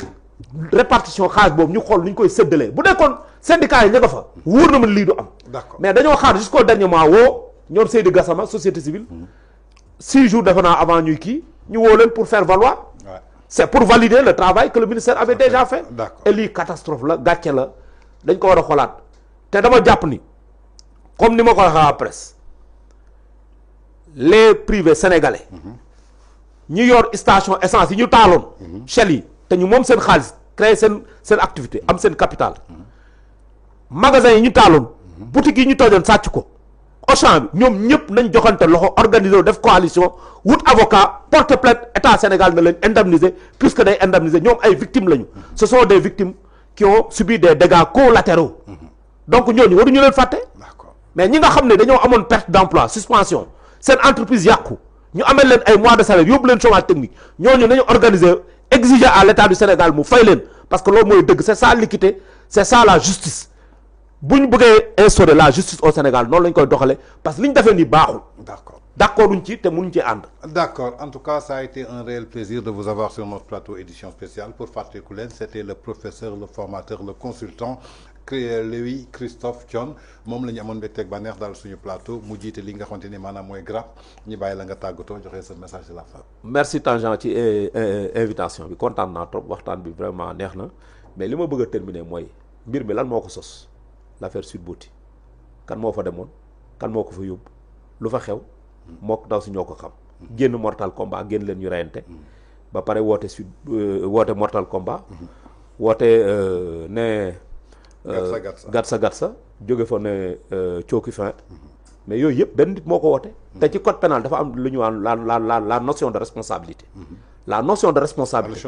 répartition xaalis boobu ñu xool nu ñu koy séddalee bu nekkoon syndicat yi ña nga fa wóor na ma lii du am. mais dañoo xaar jusqu'au dernier mois woo ñoom Seydou Gassama société civile 6 jours defe naa avant ñuy kii ñu woo leen pour faire valoir. c'est pour valider le travail que le ministère avait déjà fait. et lii catastrophe la gàcce la dañ ko war a xoolaat te dama jàpp ni comme ni ma ko waxee à la presse les privés sénégalais ñi yor station essence yi ñu taaloon Shell yi te ñu moom seen xaalis créer seen activité am seen capital magasin yi ñu taaloon boutique yi ñu toojoon sàcc ko Auchan bi ñoom ñëpp nañ joxante loxo organiser def coalition wut avocat porter plainte état Sénégal na leen indemniser puisque day indemniser ñoom ay victimes lañu ce sont des victimes qui ont subi des dégâts collatéraux donc ñooñu waruñu leen fàtte mais ñi nga xam ne dañoo amoon perte d'emploi suspension seen entreprise yàqu ñu amee leen ay mois de salaire yóbbu leen chômage technique ñooñu nañu organiser exiger à l'état du Sénégal mu fay leen parce que loolu mooy dëgg c'est ça l'équité c'est ça la justice bu ñu bëggee instaurer la justice au Sénégal noonu lañ koy doxalee parce que li ñu defee nii baaxul. d'accord duñ ci te mënuñ ci ànd. D'accord. En tout cas, ça a été un réel plaisir de vous avoir sur notre plateau édition spéciale pour fàttaliku leen. C'était le professeur, le formateur, le consultant Louis Christophe Thione moom la ñu amoon mbégteeg bànneex daal suñu plateau mu jiite li nga xamante ni maanaam mooy GRAPP ñu bàyyi la nga tàggatoo joxe sa message de la fin. Merci Tangeant ci invitation bi kontaan naa trop waxtaan bi vraiment neex na mais li ma bëgg a terminer mooy mbir mi lan moo ko sos l'affaire Sweet Beauty kan moo fa demoon kan moo ko fa yóbbu lu fa xew mook ndaw si ñoo ko xam génn Mortal Kombat génn leen ñu reyante ba pare woote woote Mortal Kombat woote ne gatsa jóge fa ne cooki fin mais yooyu yëpp benn nit moo ko woote te ci code pénal dafa am lu ñu waan la notion de responsabilité la notion de responsabilité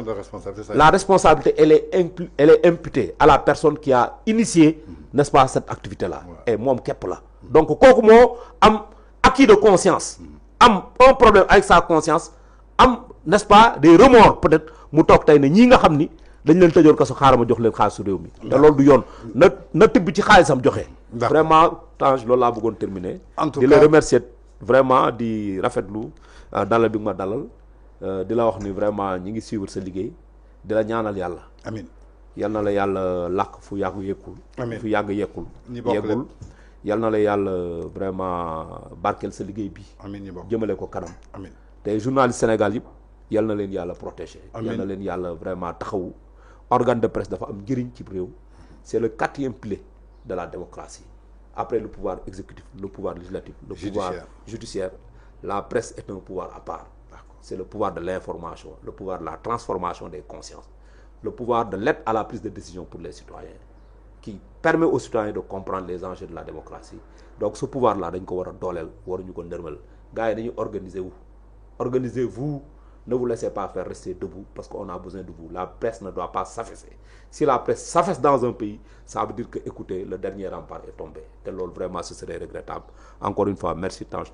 la responsabilité elle est imputée à la personne qui a initié n'est-ce pas cette activité là et moom képp la donc kooku moo am acquis de conscience am un problème avec sa conscience am n'est-ce pas des remords peut-être mu toog tey ne ñii nga xam ni dañ leen tëjoon kaso xaaral ma jox leen xaalisu réew mi te loolu du yoon na tibb ci xaalisam joxe vraiment Tange loolu laa bëggoon terminer di la remercier vraiment di rafetlu dalal bi nga ma dalal di la wax ni vraiment ñi ngi suivre sa liggéey di la ñaanal yàlla amiin yal na la yàlla làkk fu yàgg yekkul fu yàgg yeggul yal na la yàlla vraiment barkeel sa liggéey bi jëmale ko kanam te journaliste Sénégal yëpp yal na leen yàlla protégé yal na leen yàlla vraiment taxawu organe de presse dafa am njëriñ ci réew c'est le 4e pilier de la démocratie après le pouvoir exécutif le pouvoir législatif le pouvoir judiciaire la presse est un pouvoir à part c'est le pouvoir de l'information le pouvoir de la transformation des consciences le pouvoir de l'aide à la prise de décision pour les citoyens qui permet aux citoyens de comprendre les enjeux de la démocratie donc ce pouvoir là dañ ko war a dooleel waruñu ko ndërmal gars yi dañuy organisez-vous ne vous laissez pas faire rester debout parce qu'on a besoin de vous la presse ne doit pas s'affaisser si la presse s'affaisse dans un pays ça veut dire que écoutez le dernier rempart est tombé te loolu vraiment ce serait regrettable encore une fois merci Tange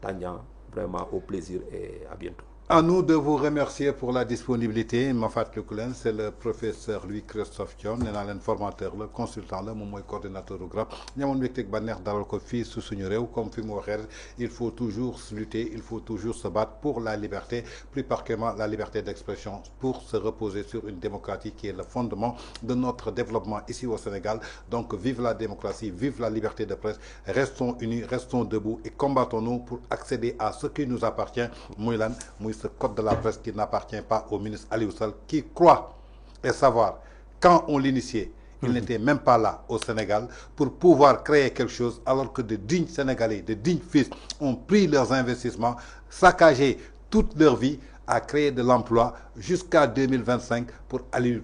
Tandian vraiment au plaisir et à bientôt. À nous de vous remercier pour la disponibilité Mafat Lekulen c'est le professeur Louis Christophe Dione nee naa leen formateur le consultant la moom mooy coordinateur du GRAP ñamoon mbégteeg bànneex dalal ko fii su suñu réew comme fi mu waxee il faut toujours lutter il faut toujours se battre pour la liberté plus particulièrement la liberté d'expression pour se reposer sur une démocratie qui est le fondement de notre développement ici au Sénégal donc vive la démocratie vive la liberté de presse restons unis restons debout et combattons-nous pour accéder à ce qui nous appartient muy lan muy ce code de la presse qui n'appartient pas au ministre Aliou Sall qui croit et savoir quand on l'initiait il n'était même pas là au Sénégal pour pouvoir créer quelque chose alors que de dignes Sénégalais de dignes fils ont pris leurs investissements saccagé toute leur vie à créer de l'emploi jusqu'à 2025 pour Aliou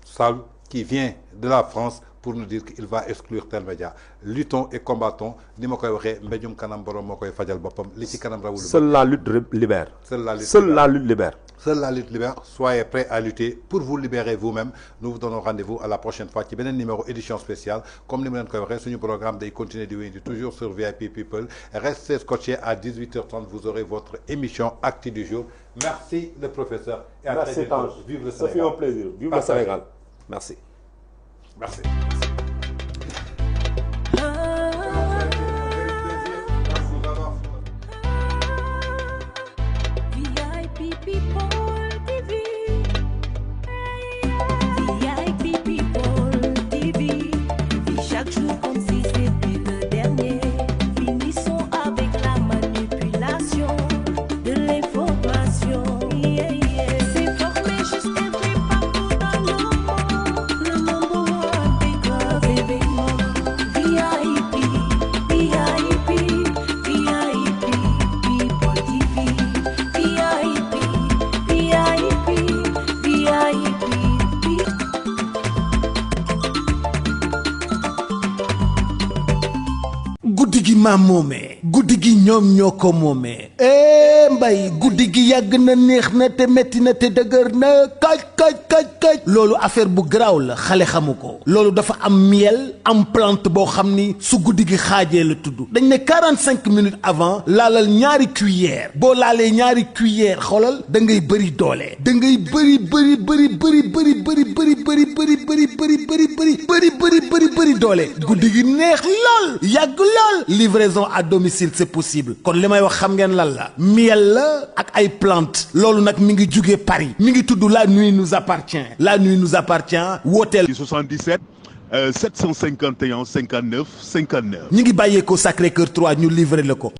Sall qui vient de la France pour nous dire qu'il va exclure tel média luttons et combattons ni ma koy waxee mbéjum kanam borom moo koy fajal boppam li ci kanam rawul seule la lutte libère seule la lutte libère soyez prêts à lutter pour vous libérer vous-même nous vous donnons rendez-vous à la prochaine fois ci beneen numéro édition spéciale comme ni ma leen koy waxee suñu programme day continuer di wéy di toujours sur VIP People restez scotchés à 18h30 vous aurez votre émission Actu du jour merci le professeur et à très bientôt. Vive le Sénégal. Ça fait un plaisir. Vive le Sénégal. Merci. Merci. guddi gi maam moomee guddi gi ñoom ñoo ko moomee mbay guddi gi yàgg na neex na te metti na te dëgër na kaj loolu affaire bu garaaw la xale xamu ko loolu dafa am miel am plante boo xam ni su guddi gi xaajee la tudd dañ ne 45 minutes avant laalal ñaari cuillère boo laalee ñaari cuillère xoolal da ngay bëri doole da ngay bëri doole guddi gi neex lool yàgg lool livraison à domicile c'est possible kon li may wax xam ngeen lan la miel la ak ay plante loolu nag mi ngi jugee Paris mi ngi tudd la nuit nous appartient wooteel 77 751 59 59 ñi ngi bàyyeekoo Sacré-Cœur 3 ñu livré la ko